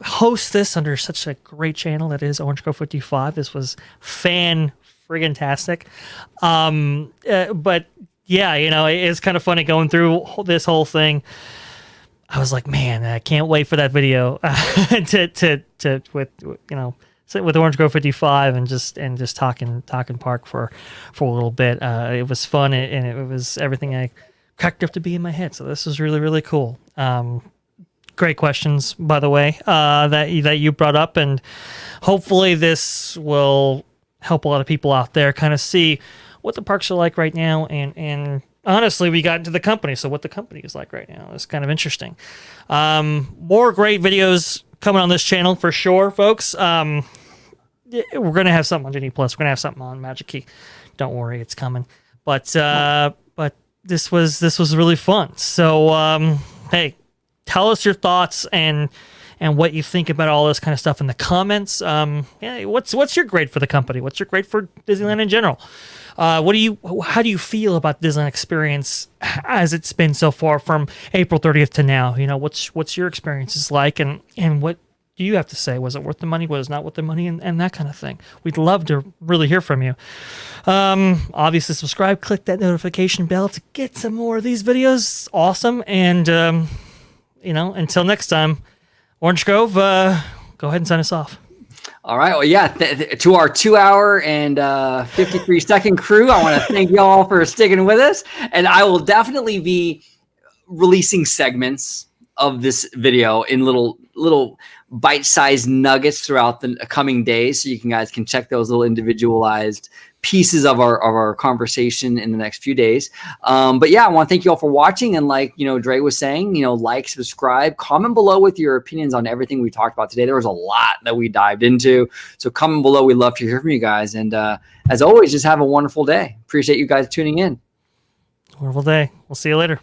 host this under such a great channel that is Orange Grove 55. This was friggin-tastic. But yeah, you know, it's kind of funny going through this whole thing. I was like, man, I can't wait for that video with Orange Grove 55 and just talking park for a little bit. It was fun and it was everything I cracked up to be in my head. So this was really, really cool. Great questions, by the way, that you brought up, and hopefully this will help a lot of people out there kind of see what the parks are like right now. And honestly, we got into the company, so what the company is like right now is kind of interesting. More great videos coming on this channel for sure, folks. We're gonna have something on Genie Plus. We're gonna have something on Magic Key. Don't worry, it's coming. But this was really fun. So hey, tell us your thoughts and what you think about all this kind of stuff in the comments. What's your grade for the company? What's your grade for Disneyland in general? How do you feel about Disneyland experience as it's been so far from April 30th to now? You know, what's your experiences like, and what do you have to say? Was it worth the money? Was it not worth the money? And that kind of thing. We'd love to really hear from you. Obviously subscribe, click that notification bell to get some more of these videos. Awesome. And, until next time, Orange Grove, go ahead and sign us off. All right. Well, yeah, to our 2 hour and 53-second crew, I want to thank you all for sticking with us. And I will definitely be releasing segments of this video in little bite-sized nuggets throughout the coming days, so you guys can check those little individualized pieces of our conversation in the next few days. But yeah, I want to thank you all for watching. And like, Dre was saying, like, subscribe, comment below with your opinions on everything we talked about today. There was a lot that we dived into. So comment below. We'd love to hear from you guys. And as always, just have a wonderful day. Appreciate you guys tuning in. Wonderful day. We'll see you later.